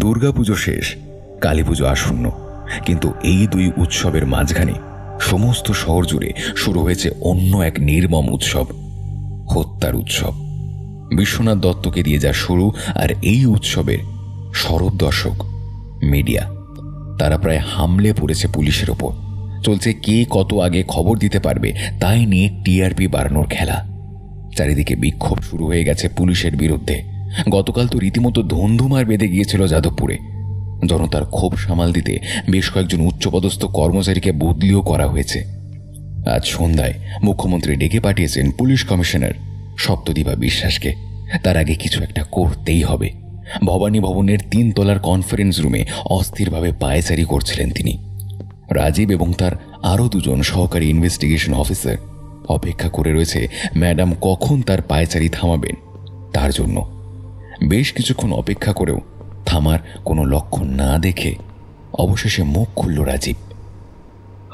দুর্গাপুজো শেষ, কালী পুজো আসন্ন। কিন্তু এই দুই উৎসবের মাঝখানে সমস্ত শহর জুড়ে শুরু হয়েছে অন্য এক নির্মম উৎসব, হত্যার উৎসব। বিশ্বনাথ দত্তকে দিয়ে যা শুরু, আর এই উৎসবের সরব দর্শক মিডিয়া। তারা প্রায় হামলে পড়েছে পুলিশের ওপর। চলছে কে কত আগে খবর দিতে পারবে তাই নিয়ে টিআরপি বাড়ানোর খেলা। চারিদিকে বিক্ষোভ শুরু হয়ে গেছে পুলিশের বিরুদ্ধে। গতকাল তো রীতিমতো ধুন্ধুমার বেঁধে গিয়েছিল যাদবপুরে। জনতার ক্ষোভ সামাল দিতে বেশ কয়েকজন উচ্চপদস্থ কর্মচারীকে বদলিও করা হয়েছে। আজ সন্ধ্যায় মুখ্যমন্ত্রী ডেকে পাঠিয়েছেন পুলিশ কমিশনার সপ্তদীপা বিশ্বাসকে। তার আগে কিছু একটা করতেই হবে। ভবানী ভবনের 3 তলার কনফারেন্স রুমে অস্থিরভাবে পায়চারি করছিলেন তিনি। রাজীব এবং তার আরও 2 জন সহকারী ইনভেস্টিগেশন অফিসার অপেক্ষা করে রয়েছে ম্যাডাম কখন তার পায়চারি থামাবেন তার জন্য। বেশ কিছুক্ষণ অপেক্ষা করেও থামার কোনো লক্ষণ না দেখে অবশেষে মুখ খুলল রাজীব।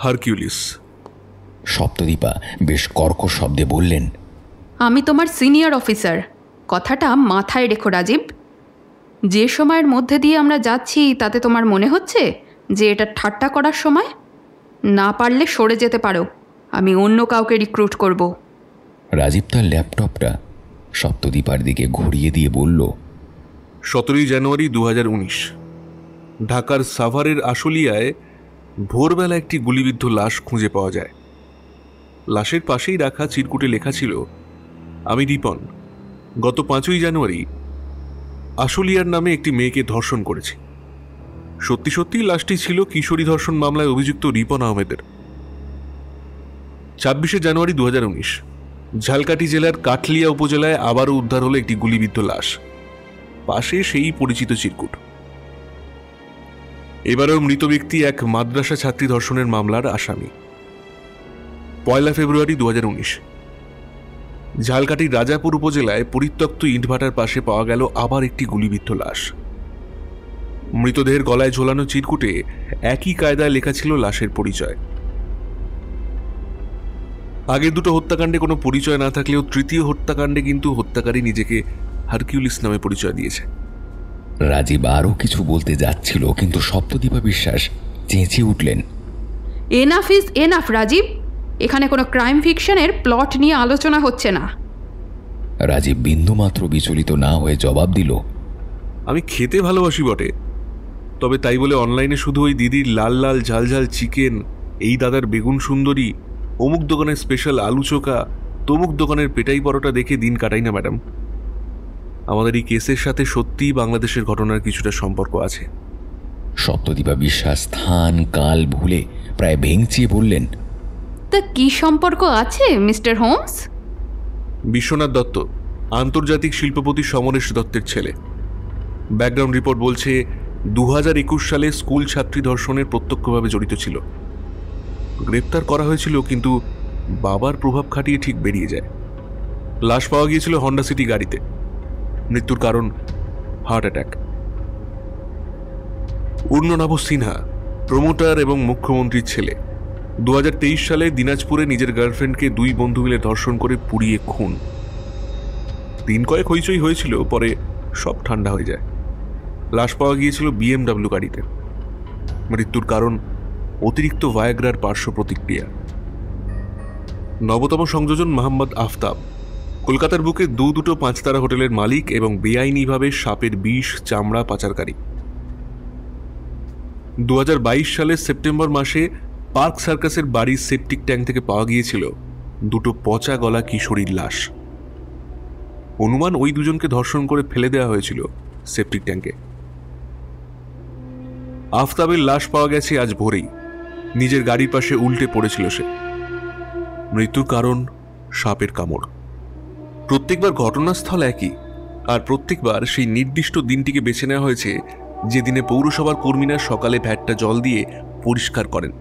হারকিউলিস। সপ্তদীপা বেশ কর্কশ শব্দে বললেন, আমি তোমার সিনিয়র অফিসার, কথাটা মাথায় রেখো রাজীব। যে সময়ের মধ্যে দিয়ে আমরা যাচ্ছি তাতে তোমার মনে হচ্ছে যে এটা ঠাট্টা করার সময়? না পারলে সরে যেতে পারো, আমি অন্য কাউকে রিক্রুট করব। রাজীব তার ল্যাপটপটা সপ্তদীপার দিকে ঘুরিয়ে দিয়ে বলল, 17 জানুয়ারি 2019 ঢাকার সাভারের আশুলিয়ায় ভোরবেলা একটি গুলিবিদ্ধ লাশ খুঁজে পাওয়া যায়। লাশের পাশেই রাখা চিরকুটে লেখা ছিল, আমি রিপন গত 5ই জানুয়ারি আশুলিয়ার নামে একটি মেয়েকে ধর্ষণ করেছি। সত্যি সত্যিই লাশটি ছিল কিশোরী ধর্ষণ মামলায় অভিযুক্ত রিপন আহমেদের। 26 জানুয়ারি 2019 ঝালকাঠি জেলার কাঠলিয়া উপজেলায় আবারও উদ্ধার হলো একটি গুলিবিদ্ধ লাশ, পাশে সেই পরিচিত চিরকুট। এবারেও মৃত ব্যক্তি এক মাদ্রাসা ছাত্রী ধর্ষণের মামলার আসামি। 1 ফেব্রুয়ারি 2019 ঝালকাঠির রাজাপুর উপজেলায় পরিত্যক্ত ইটভাটার পাশে পাওয়া গেল আবার একটি গুলিবিদ্ধ লাশ। মৃতদেহের গলায় ঝোলানো চিরকুটে একই কায়দায় লেখা ছিল লাশের পরিচয়। আগের দুটো হত্যাকাণ্ডে কোনো পরিচয় না থাকলেও তৃতীয় হত্যাকাণ্ডে কিন্তু হত্যাকারী নিজেকে হারকিউলিস নামে পরিচয় দিয়েছে। রাজীব আরও কিছু বলতে যাচ্ছিল, কিন্তু সপ্তদীপা বিশ্বাস চেঁচিয়ে উঠলেন, এনাফ ইজ এনাফ রাজীব, এখানে কোনো ক্রাইম ফিকশনের প্লট নিয়ে আলোচনা হচ্ছে না। রাজীব বিন্দুমাত্র বিচলিত না হয়ে জবাব দিল, আমি খেতে ভালোবাসি বটে, তবে তাই বলে অনলাইনে শুধু ওই দিদির লাল লাল ঝাল ঝাল চিকেন, এই দাদার বেগুন সুন্দরী, অমুক দোকানের স্পেশাল আলু চোখা, তমুক দোকানের পেটাই পরোটা দেখে দিন কাটাই না ম্যাডাম। আমাদের এই কেসের সাথে সত্যিই বাংলাদেশের ঘটনার কিছুটা সম্পর্ক আছে। সপ্তদীপা বিশ্বাস স্থান কাল ভুলে প্রায় ভেঙচিয়ে বললেন, তা কি সম্পর্ক আছে মিস্টার হোমস? বিশ্বনাথ দত্ত আন্তর্জাতিক শিল্পপতি সমরেশ দত্তের ছেলে। ব্যাকগ্রাউন্ড রিপোর্ট বলছে 2021 সালে স্কুল ছাত্রী ধর্ষণের প্রত্যক্ষভাবে জড়িত ছিল। গ্রেপ্তার করা হয়েছিল, কিন্তু বাবার প্রভাব খাটিয়ে ঠিক বেরিয়ে যায়। লাশ পাওয়া গিয়েছিল হন্ডা সিটি গাড়িতে। মৃত্যুর কারণ হার্ট অ্যাটাক। উর্ণনাভ সিনহা প্রমোটার এবং মুখ্যমন্ত্রীর ছেলে। 2023 সালে দিনাজপুরে নিজের গার্লফ্রেন্ডকে 2 বন্ধু মিলে ধর্ষণ করে পুড়িয়ে খুন। দিন কয়েক হইচই হয়েছিল, পরে সব ঠান্ডা হয়ে যায়। লাশ পাওয়া গিয়েছিল BMW গাড়িতে। মৃত্যুর কারণ অতিরিক্ত ভায়াগ্রার পার্শ্ব প্রতিক্রিয়া। নবতম সংযোজন মোহাম্মদ আফতাব কলকাতার বুকে দুটো 5 তারা হোটেলের মালিক এবং বেআইনিভাবে সাপের বিষ চামড়া পাচারকারী। 2022 সালের সেপ্টেম্বর মাসে পার্ক সার্কাসের বাড়ির সেপটিক ট্যাঙ্ক থেকে পাওয়া গিয়েছিল 2 পচা গলা কিশোরীর লাশ। অনুমান ওই দুজনকে ধর্ষণ করে ফেলে দেওয়া হয়েছিল সেপটিক ট্যাঙ্কে। আফতাবের লাশ পাওয়া গেছে আজ ভোরেই। নিজের গাড়ির পাশে উল্টে পড়েছিল সে। মৃত্যুর কারণ সাপের কামড়। প্রত্যেকবার ঘটনাস্থল একই, আর প্রত্যেকবার সেই নির্দিষ্ট দিনটিকে বেছে নেওয়া হয়েছে যেদিনে পৌরসভার কর্মীরা সকালে ভ্যাটটা জল দিয়ে পরিষ্কার করেন।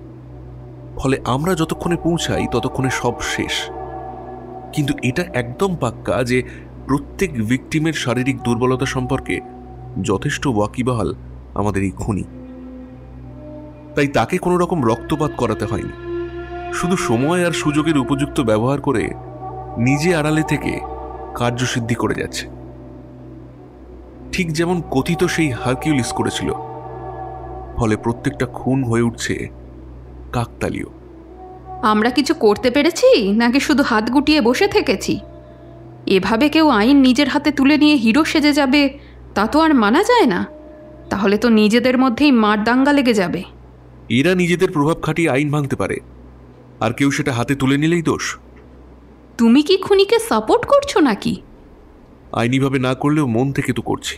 ফলে আমরা যতক্ষণে পৌঁছাই ততক্ষণে সব শেষ। কিন্তু এটা একদম পাক্কা যে প্রত্যেক ভিকটিমের শারীরিক দুর্বলতা সম্পর্কে যথেষ্ট ওয়াকিবহাল আমাদের এই খুনি। তাই তাকে কোনো রকম রক্তপাত করাতে হয়নি। শুধু সময় আর সুযোগের উপযুক্ত ব্যবহার করে নিজে আড়ালে থেকে কার্যসিদ্ধি করে যাচ্ছে, ঠিক যেমন কথিত সেই হারকিউলিস করেছিল। ফলে প্রত্যেকটা খুন হয়ে উঠছে কাকতালীয়। আমরা কিছু করতে পেরেছি নাকি শুধু হাত গুটিয়ে বসে থেকেছি? এভাবে কেউ আইন নিজের হাতে তুলে নিয়ে হিরো সেজে যাবে তা তো আর মানা যায় না। তাহলে তো নিজেদের মধ্যেই মার দাঙ্গা লেগে যাবে। এরা নিজেদের প্রভাব খাটিয়ে আইন ভাঙতে পারে, আর কেউ সেটা হাতে তুলে নিলেই দোষ। তুমি কি খুনিকে সাপোর্ট করছো নাকি? আইনিভাবে না করলেও মন থেকে তো করছি।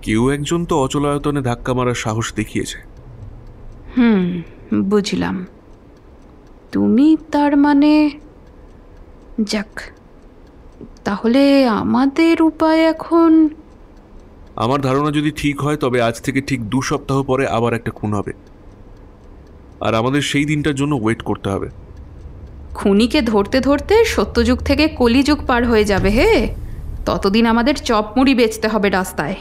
কেউ একজন তো অচলায়তনে ধাক্কা মারার সাহস দেখিয়েছে। বুঝলাম। তুমি তার মানে, যাক, তাহলে আমাদের উপায় এখন? আমার ধারণা যদি ঠিক হয় তবে আজ থেকে ঠিক 2 সপ্তাহ পরে আবার একটা খুন হবে, আর আমাদের সেই দিনটার জন্য ওয়েট করতে হবে। খুনিকে ধরতে ধরতে সত্যযুগ থেকে কলিযুগ পার হয়ে যাবে হে। ততদিন আমাদের চপমুড়ি বেচতে হবে রাস্তায়।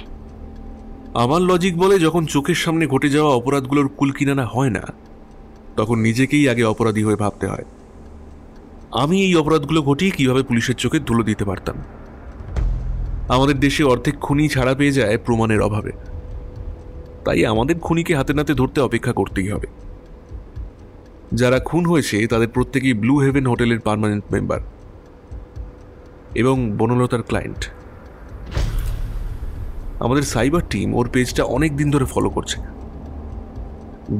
আমার লজিক বলে যখন চোখের সামনে ঘটে যাওয়া অপরাধগুলোর কুল কিনারা হয় না, তখন নিজেকেই আগে অপরাধী হয়ে ভাবতে হয়। আমি এই অপরাধগুলো ঘটিয়ে কিভাবে পুলিশের চোখে ধুলো দিতে পারতাম। আমাদের দেশে অর্ধেক খুনি ছাড়া পেয়ে যায় প্রমাণের অভাবে, তাই আমাদের খুনিকে হাতে নাতে ধরতে অপেক্ষা করতেই হবে। যারা খুন হয়েছে তাদের প্রত্যেকেই ব্লু হেভেন হোটেলের পার্মানেন্ট মেম্বার এবং বনলতার ক্লায়েন্ট। আমাদের সাইবার টিম ওর পেজটা অনেক দিন ধরে ফলো করছে।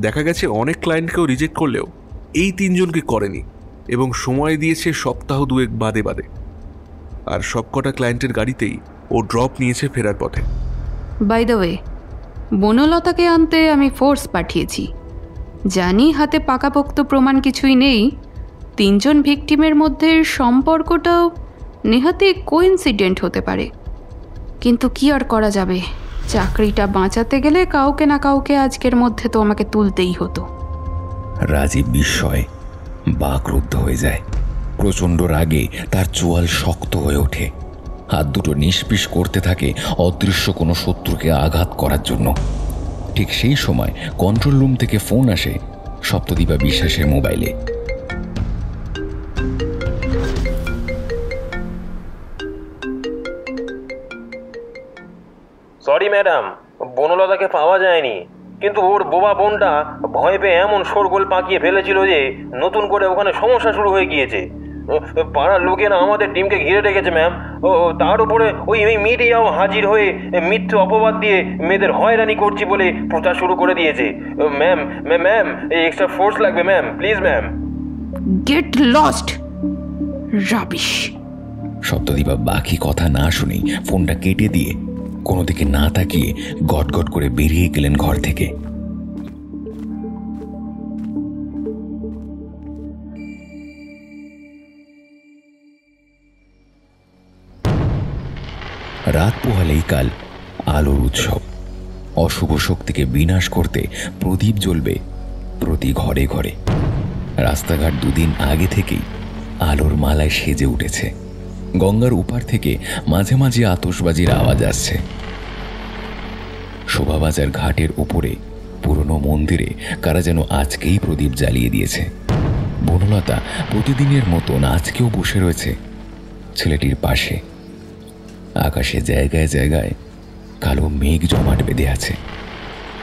দেখা গেছে অনেক ক্লায়েন্টকেও রিজেক্ট করলেও এই 3 জনকে করেনি, এবং সময় দিয়েছে সপ্তাহ 2 বাদে বাদে। আর সবকটা ক্লায়েন্টের গাড়িতেই ও ড্রপ নিয়েছে ফেরার পথে। বাই দ্য ওয়ে, বনলতাকে আনতে আমি ফোর্স পাঠিয়েছি। জানি হাতে পাকাপোক্ত প্রমাণ কিছুই নেই। 3 জন ভিকটিমের মধ্যে সম্পর্কটাও নেহাতি কোইন্সিডেন্ট হতে পারে, কিন্তু কি আর করা যাবে। চাকরিটা বাঁচাতে গেলে কাউকে না কাউকে আজকের মধ্যে তো আমাকে তুলতেই হতো। রাজীব বিস্ময়ে বাকরুদ্ধ হয়ে যায়। প্রচণ্ড রাগে তার চোয়াল শক্ত হয়ে ওঠে। হাত দুটো নিষ্পিস করতে থাকে অদৃশ্য কোনো শত্রুকে আঘাত করার জন্য। ঠিক সেই সময় কন্ট্রোল রুম থেকে ফোন আসে সপ্তদীপা বিশ্বাসের মোবাইলে। সরি ম্যাডাম, বনলতাকে পাওয়া যায়নি, কিন্তু ওর বোবা বোনটা ভয় পেয়ে এমন শোরগোল পাকিয়ে ফেলেছিল যে নতুন করে ওখানে সমস্যা শুরু হয়ে গিয়েছে। পাড়ার লোকেরা আমাদের টিমকে ঘিরে রেখেছে ম্যাম। ও তার উপরে ওই মিডিয়াও হাজির হয়ে মিথ্যে অপবাদ দিয়ে মেয়েদের হয়রানি করছি বলে প্রচার শুরু করে দিয়েছে। ম্যাম ম্যাম এক্সট্রা ফোর্স লাগবে ma'am, please ma'am. Get lost, rubbish. Saptadipa বাকি কথা না শুনেই ফোনটা কেটে দিয়ে কোনো দিকে না তাকিয়ে গটগট করে বেরিয়ে গেলেন ঘর থেকে। রাত পোহালেই কাল আলোর উৎসব। অশুভ শক্তিকে বিনাশ করতে প্রদীপ জ্বলবে প্রতি ঘরে ঘরে। রাস্তাঘাট 2 দিন আগে থেকেই আলোর মালায় সেজে উঠেছে। গঙ্গার উপার থেকে মাঝে মাঝে আতশবাজির আওয়াজ আসছে। শোভাবাজার ঘাটের উপরে পুরনো মন্দিরে কারা যেন আজকেই প্রদীপ জ্বালিয়ে দিয়েছে। বনলতা প্রতিদিনের মতন আজকেও বসে রয়েছে ছেলেটির পাশে। আকাশে জায়গায় জায়গায় কালো মেঘ জমাট বেঁধে আছে।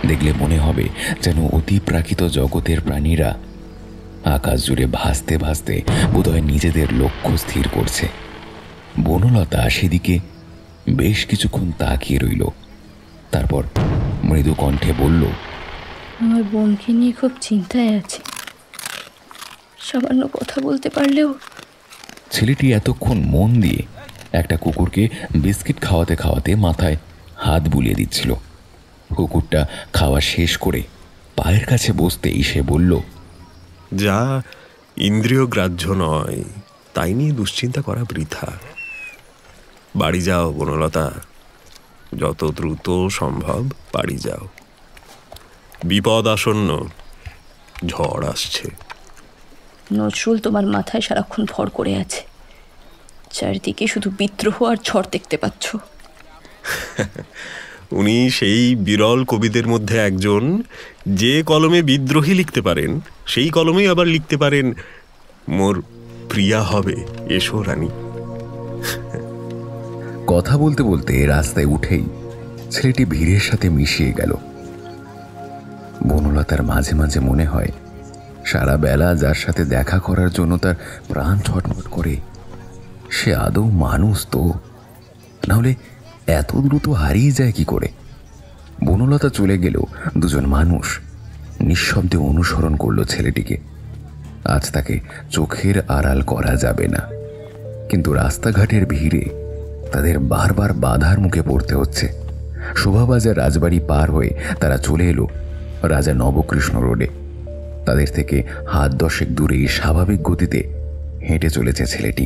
দেখলে মনে হবে যেন অতিপ্রাকৃত জগতের প্রাণীরা আকাশ জুড়ে ভাসতে ভাসতে বোধহয় নিজেদের লক্ষ্য স্থির করছে। বনলতা সেদিকে বেশ কিছুক্ষণ তাকিয়ে রইল। তারপর মৃদু কণ্ঠে বলল, আমার বোনকে নিয়ে খুব চিন্তায় আছে। সামান্য কথা বলতে পারলেও। ছেলেটি এতক্ষণ মন দিয়ে একটা কুকুরকে বিস্কিট খাওয়াতে খাওয়াতে মাথায় হাত বুলিয়ে দিচ্ছিল। কুকুরটা খাওয়া শেষ করে পায়ের কাছে বসতেই সে বলল, যা ইন্দ্রিয় গ্রাহ্য নয় তাই নিয়ে দুশ্চিন্তা করা বৃথা। বাড়ি যাও বনলতা, যত দ্রুত সম্ভব বাড়ি যাও। বিপদ আসন্ন, ঝড় আসছে। নজরুল তোমার মাথায় সারাক্ষণ ভর করে আছে। চারিদিকে শুধু বিদ্রোহ আর ঝড় দেখতে পাচ্ছ। উনি সেই বিরল কবিদের মধ্যে একজন, যে কলমে বিদ্রোহী লিখতে পারেন সেই কলমেই আবার লিখতে পারেন মোর প্রিয়া হবে এসো রানী। কথা বলতে বলতে রাস্তায় উঠেই ছেলেটি ভিড়ের সাথে মিশিয়ে গেল। বনলতার মাঝে মাঝে মনে হয় সারা বেলা যার সাথে দেখা করার জন্য তার প্রাণ ছটফট করে, সে আদৌ মানুষ তো? নাহলে এত দ্রুত হারিয়ে যায় কি করে? বনলতা চলে গেলেও দুজন মানুষ নিঃশব্দে অনুসরণ করলো ছেলেটিকে। আজ তাকে চোখের আড়াল করা যাবে না, কিন্তু রাস্তাঘাটের ভিড়ে তাদের বারবার বাধার মুখে পড়তে হচ্ছে। শোভাবাজার রাজবাড়ি পার হয়ে তারা চলে এলো রাজা নবকৃষ্ণ রোডে। তাদের থেকে হাত 10 দূরেই স্বাভাবিক গতিতে হেঁটে চলেছে ছেলেটি।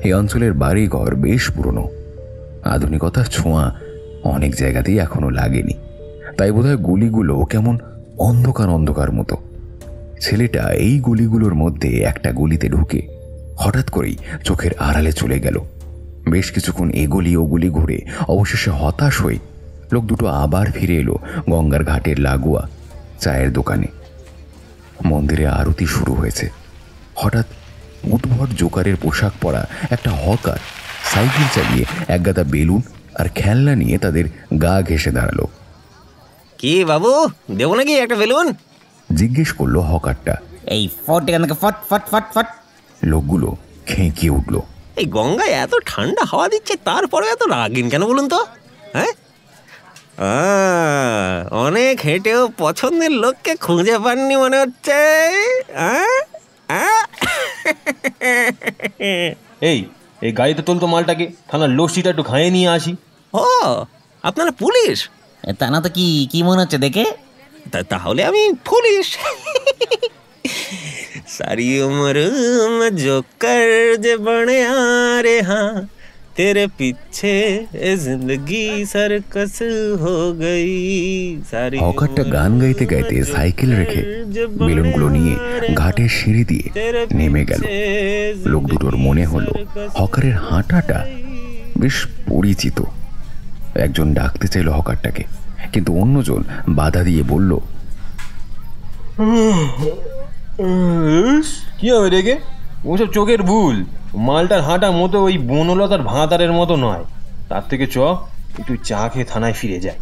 এই অঞ্চলের বাড়িঘর বেশ পুরনো, আধুনিকতার ছোঁয়া অনেক জায়গাতেই এখনো লাগেনি, তাই বোধহয় গলিগুলো কেমন অন্ধকার অন্ধকার মতো। ছেলেটা এই গলিগুলোর মধ্যে একটা গলিতে ঢুকে হঠাৎ করেই চোখের আড়ালে চলে গেল। বেশ কিছুক্ষণ এগলি ওগুলি ঘুরে অবশেষে হতাশ হয়ে লোক দুটো আবার ফিরে এলো গঙ্গার ঘাটের লাগোয়া চায়ের দোকানে। মন্দিরে আরতি শুরু হয়েছে। হঠাৎ উদ্ভট জোকারের পোশাক পরা একটা হকার সাইকেল চালিয়ে একগাদা বেলুন আর খেলনা নিয়ে তাদের গা ঘেঁষে দাঁড়ালো। কি বাবু, দেবো নাকি একটা বেলুন? জিজ্ঞেস করলো হকারটা। এই ফট এখান থেকে, ফট ফট ফট ফট। লোকগুলো খেঁকিয়ে উঠল। এই গঙ্গায় এত ঠান্ডা হাওয়া দিচ্ছে, তারপরে এত রাগিন কেন বলুন তো? হ্যাঁ, অনেক হেঁটেও পছন্দের লোককে খুঁজে পাননি মনে হচ্ছে। এই এই গাড়িতে তুলতো মালটাকে, থানার লস্যিটা একটু খাইয়ে নিয়ে আসি। ও, আপনারা পুলিশ? তা না তো কি কি মনে হচ্ছে দেখে? তাহলে আমি পুলিশ। सारी उम्र में जो कर्ज बने आ रे हाँ, तेरे पीछे जिंदगी सर्कस हो गई। सारी হকারটা গান গাইতে গাইতে সাইকেল রেখে বেলুনগুলো নিয়ে ঘাটের সিঁড়ি দিয়ে নেমে গেল। লোক দুটোর মনে হলো হকারের হাঁটাটা বেশ পরিচিত। একজন ডাকতে চাইল হকারটাকে, কিন্তু অন্যজন বাধা দিয়ে বলল, কি হবে রেগে? ওসব চোখের ভুল। মালটার হাঁটা মতো ওই বনলতার ভাঁতারের মতো নয়। তার থেকে চ একটু চা খেয়ে থানায় ফিরে যায়।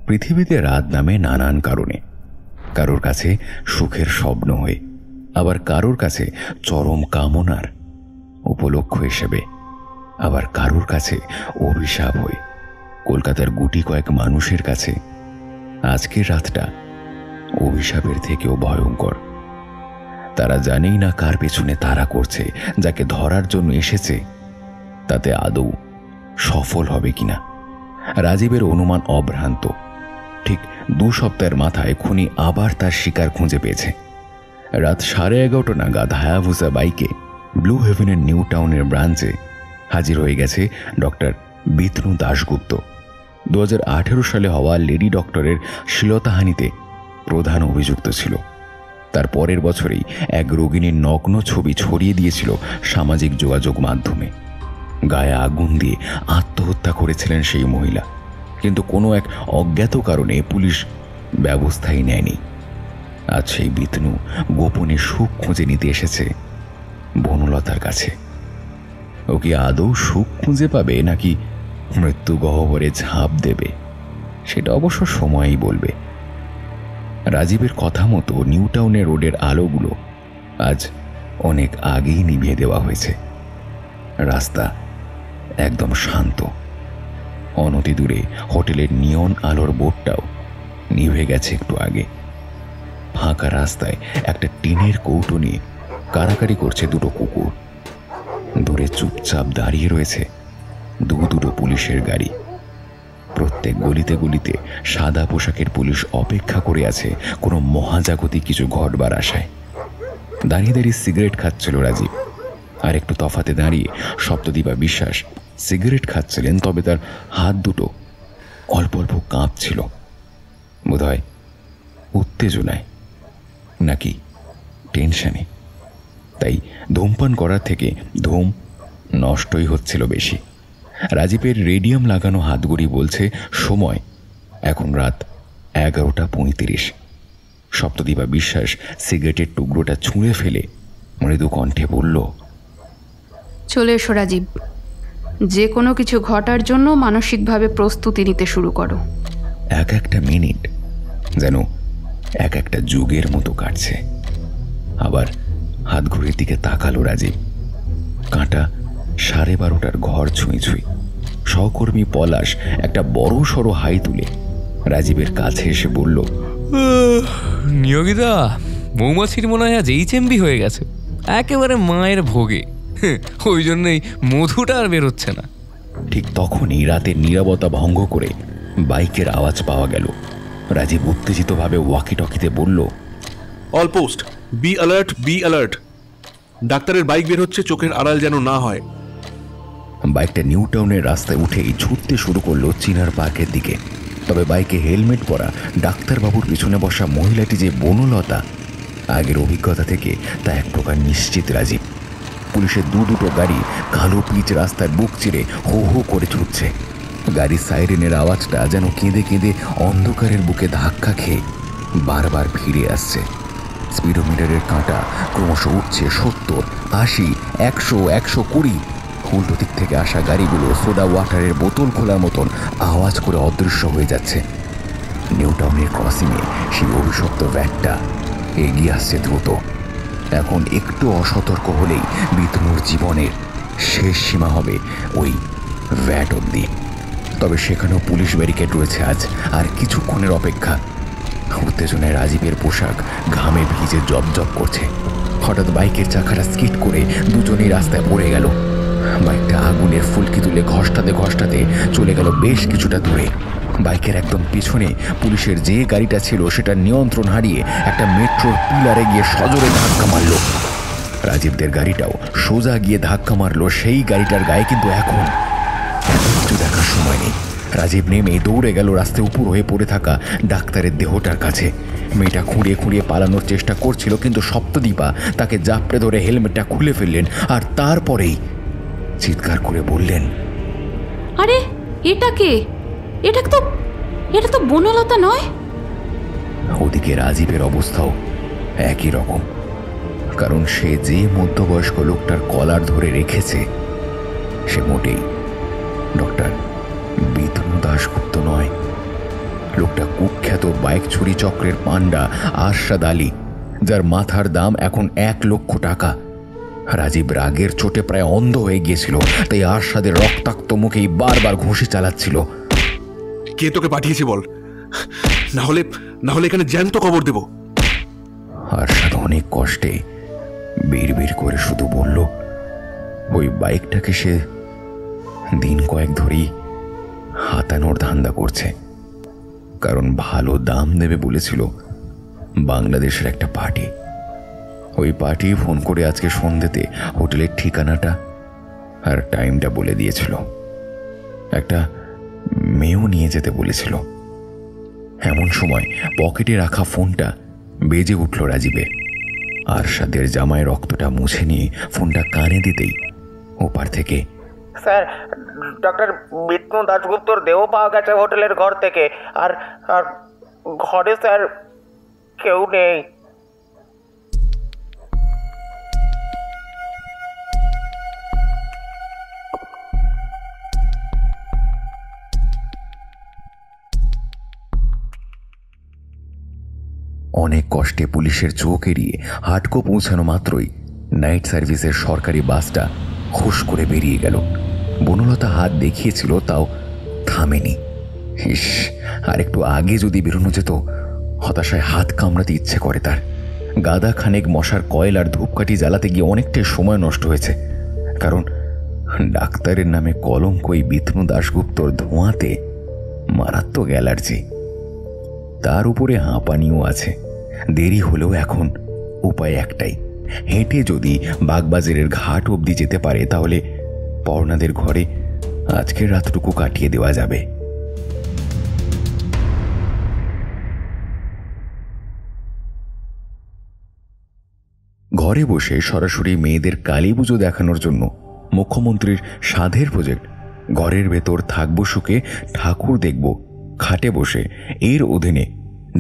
পৃথিবীতে রাত নামে নানান কারণে, কারোর কাছে সুখের স্বপ্ন হয়ে, আবার কারোর কাছে চরম কামনার উপলক্ষ হিসেবে, আবার কারোর কাছে অভিশাপ হয়ে। কলকাতার গুটি কয়েক মানুষের কাছে আজকের রাতটা অভিশাপের থেকেও ভয়ঙ্কর। তারা জানেই না কার পেছনে তারা করছে, যাকে ধরার জন্য এসেছে তাতে আদৌ সফল হবে কিনা। রাজীবের অনুমান অভ্রান্ত। ঠিক 2 সপ্তাহের মাথায় খুনি আবার তার শিকার খুঁজে পেয়েছে। রাত 11:30 নাগাদ হায়াবুসা বাইকে ব্লু হেভেনের নিউ টাউনের ব্রাঞ্চে হাজির হয়ে গেছে ডক্টর বিষ্ণু দাশগুপ্ত। 2018 সালে হওয়া লেডি ডক্টরের শ্লীলতাহানিতে প্রধান অভিযুক্ত ছিল। তার পরের বছরেই এক রোগিণীর নগ্ন ছবি ছড়িয়ে দিয়েছিল সামাজিক যোগাযোগ মাধ্যমে। গায়ে আগুন দিয়ে আত্মহত্যা করেছিলেন সেই মহিলা, কিন্তু কোনো এক অজ্ঞাত কারণে পুলিশ ব্যবস্থাই নেয়নি। আজ সেই বিষ্ণু গোপনে সুখ খুঁজে নিতে এসেছে বনলতার কাছে। ও কি আদৌ সুখ খুঁজে পাবে নাকি মৃত্যু গহ্বরে ঝাঁপ দেবে, সেটা অবশ্য সময়ই বলবে। রাজীবের কথা মতো নিউ টাউনের রোডের আলোগুলো আজ অনেক আগেই নিভিয়ে দেওয়া হয়েছে। রাস্তা একদম শান্ত। অনতি দূরে হোটেলের নিয়ন আলোর বোর্ডটাও নিভে গেছে একটু আগে। ফাঁকা রাস্তায় একটা টিনের কৌটো নিয়ে কাড়াকাড়ি করছে 2 কুকুর। দূরে চুপচাপ দাঁড়িয়ে রয়েছে 2 পুলিশের গাড়ি। প্রত্যেক গলিতে গলিতে সাদা পোশাকের পুলিশ অপেক্ষা করে আছে কোনো মহাজাগতিক কিছু ঘটবার আশায়। দাঁড়িয়ে দাঁড়িয়ে সিগারেট খাচ্ছিল রাজীব, আর একটু তফাতে দাঁড়িয়ে সপ্তদীপা বিশ্বাস সিগারেট খাচ্ছিলেন, তবে তার হাত দুটো অল্প অল্প কাঁপছিল। বোধহয় উত্তেজনায় নাকি টেনশনে। তাই ধূমপান করার থেকে ধূম নষ্টই হচ্ছিল বেশি। রাজীবের রেডিয়াম লাগানো হাতঘড়ি বলছে সময় এখন রাত 11:35। সপ্তদীপা বিশ্বাস সিগারেটের টুকরোটা ছুঁড়ে ফেলে মৃদু কণ্ঠে বলল, চলে এসো রাজীব, যে কোনো কিছু ঘটার জন্য মানসিকভাবে প্রস্তুতি নিতে শুরু করো। এক একটা মিনিট যেন এক একটা যুগের মতো কাটছে, আবার হাত ঘড়ির দিকে তাকালো রাজীব। কাঁটা 12:30টার ঘর ছুঁই ছুঁই। সহকর্মী পলাশ একটা বড় সড়ো হাই তুলে রাজীবের কাছে এসে বলল, নিয়োগিতা, মৌমাছির মনে হয় আজ HMB হয়ে গেছে, একেবারে মায়ের ভোগে, ওই জন্যই মধুটা আর বেরোচ্ছে না। ঠিক তখনই রাতের নীরবতা ভঙ্গ করে বাইকের আওয়াজ পাওয়া গেল। রাজীব উত্তেজিতভাবে ওয়াকি টকিতে বলল, all post, be alert, be alert. ডাক্তারের বাইক বের হচ্ছে, চোখের আড়াল যেন না হয়। বাইকটা নিউ টাউনের রাস্তায় উঠেই ছুটতে শুরু করলো চিনার পার্কের দিকে। তবে বাইকে হেলমেট পরা ডাক্তারবাবুর পিছনে বসা মহিলাটি যে বনলতা, আগের অভিজ্ঞতা থেকে তা এক প্রকার নিশ্চিত রাজীব। পুলিশের দুটো গাড়ি কালো পিচ রাস্তার বুক চিরে হো হো করে ছুটছে। গাড়ির সাইরেনের আওয়াজটা যেন কেঁদে কেঁদে অন্ধকারের বুকে ধাক্কা খেয়ে বারবার ফিরে আসছে। স্পিডোমিটারের কাঁটা ক্রমশ উঠছে 70, 80, 100, 120। উল্টো দিক থেকে আসা গাড়িগুলো সোডা ওয়াটারের বোতল খোলার মতন আওয়াজ করে অদৃশ্য হয়ে যাচ্ছে। নিউ টাউনের ক্রসিংয়ে সেই অভিশপ্ত ভ্যাটটা এগিয়ে আসছে দ্রুত। এখন একটু অসতর্ক হলেই বিতনুর জীবনের শেষ সীমা হবে ওই ভ্যাট অব্দি। তবে সেখানেও পুলিশ ব্যারিকেড রয়েছে আজ, আর কিছুক্ষণের অপেক্ষা। উত্তেজনায় রাজীবের পোশাক ঘামে ভিজে জবজব করছে। হঠাৎ বাইকের চাকাটা স্কিড করে দুজনেই রাস্তায় পড়ে গেল। বাইকটা আগুনের ফুলকি তুলে ঘষ্টাতে ঘষ্টাতে চলে গেল বেশ কিছুটা দূরে। বাইকের একদম পিছনে পুলিশের যে গাড়িটা ছিল সেটা নিয়ন্ত্রণ হারিয়ে একটা মেট্রোর পিলারে গিয়ে সজোরে ধাক্কা মারল। রাজীবদের গাড়িটাও সোজা গিয়ে ধাক্কা মারল সেই গাড়িটার গায়ে। কিন্তু এখন কিছু দেখার সময় নেই। রাজীব নেমে দৌড়ে গেল রাস্তায় উপর হয়ে পড়ে থাকা ডাক্তারের দেহটার কাছে। মেয়েটা খুঁড়িয়ে খুঁড়িয়ে পালানোর চেষ্টা করছিল, কিন্তু সপ্তদীপা তাকে জাপড়ে ধরে হেলমেটটা খুলে ফেললেন। আর তারপরেই চিৎকার করে বললেন, আরে এটা কে? এটা তো বনলতা নয়? ওদিকে রাজীবের অবস্থাও একই রকম, কারণ সে যে মধ্যবয়স্ক লোকটার কলার ধরে রেখেছে সে মোটেই ডক্টর বিতনু দাশগুপ্ত নয়। লোকটা কুখ্যাত বাইক চুরি চক্রের পান্ডা আরশাদ আলী, যার মাথার দাম এখন 1 লক্ষ টাকা। রাজীব রাগের চোটে প্রায় অন্ধ হয়ে গিয়েছিল, তাই আরশাদের রক্তাক্ত মুখেই বারবার ঘুষি চালাচ্ছিল। কে তোকে পাঠিয়েছে বল, না হলে এখানে জ্যান্ত কবর দেব। আরশাদ অনেক কষ্টে বিড়বিড় করে শুধু বলল, ওই বাইকটাকে সে দিন কয়েক ধরেই হাতানোর ধান্দা করছে, কারণ ভালো দাম দেবে বলেছিল বাংলাদেশের একটা পার্টি। ওই পার্টি ফোন করে আজকে সন্ধ্যেতে হোটেলের ঠিকানাটা আর টাইমটা বলে দিয়েছিল। একটা মেয়েও নিয়ে যেতে বলেছিল। এমন সময় পকেটে রাখা ফোনটা বেজে উঠল রাজীবের। আরশাদের জামায় রক্তটা মুছে নিয়ে ফোনটা কানে দিতেই ওপার থেকে, স্যার, ডক্টর বিতনু দাশগুপ্তর দেহ পাওয়া গেছে হোটেলের ঘর থেকে। আর ঘরে স্যার কেউ নেই। অনেক কষ্টে পুলিশের চোখ এড়িয়ে হাটকো পৌঁছানো মাত্রই নাইট সার্ভিসের সরকারি বাসটা হুশ করে বেরিয়ে গেল। বনলতা হাত দেখিয়েছিল, তাও থামেনি। ইস, আর একটু আগে যদি বেরোনো যেত। হতাশায় হাত কামড়াতে ইচ্ছে করে তার। গাদা খানেক মশার কয়েল আর ধূপকাঠি জ্বালাতে গিয়ে অনেকটাই সময় নষ্ট হয়েছে, কারণ ডাক্তারের নামে কলঙ্কই বিতনু দাশগুপ্তর ধোঁয়াতে মারাত্মক অ্যালার্জি। তার উপরে হাঁপানিও আছে। দেরি হলেও এখন উপায় একটাই, হেঁটে যদি বাগবাজারের ঘাট অবধি যেতে পারে তাহলে পর্ণাদের ঘরে আজকের রাতটুকু কাটিয়ে দেওয়া যাবে। ঘরে বসে সরাসরি মেয়েদের কালী পুজো দেখানোর জন্য মুখ্যমন্ত্রীর সাধের প্রজেক্ট ঘরের ভেতর থাকবো সুখে ঠাকুর দেখব খাটে বসে, এর অধীনে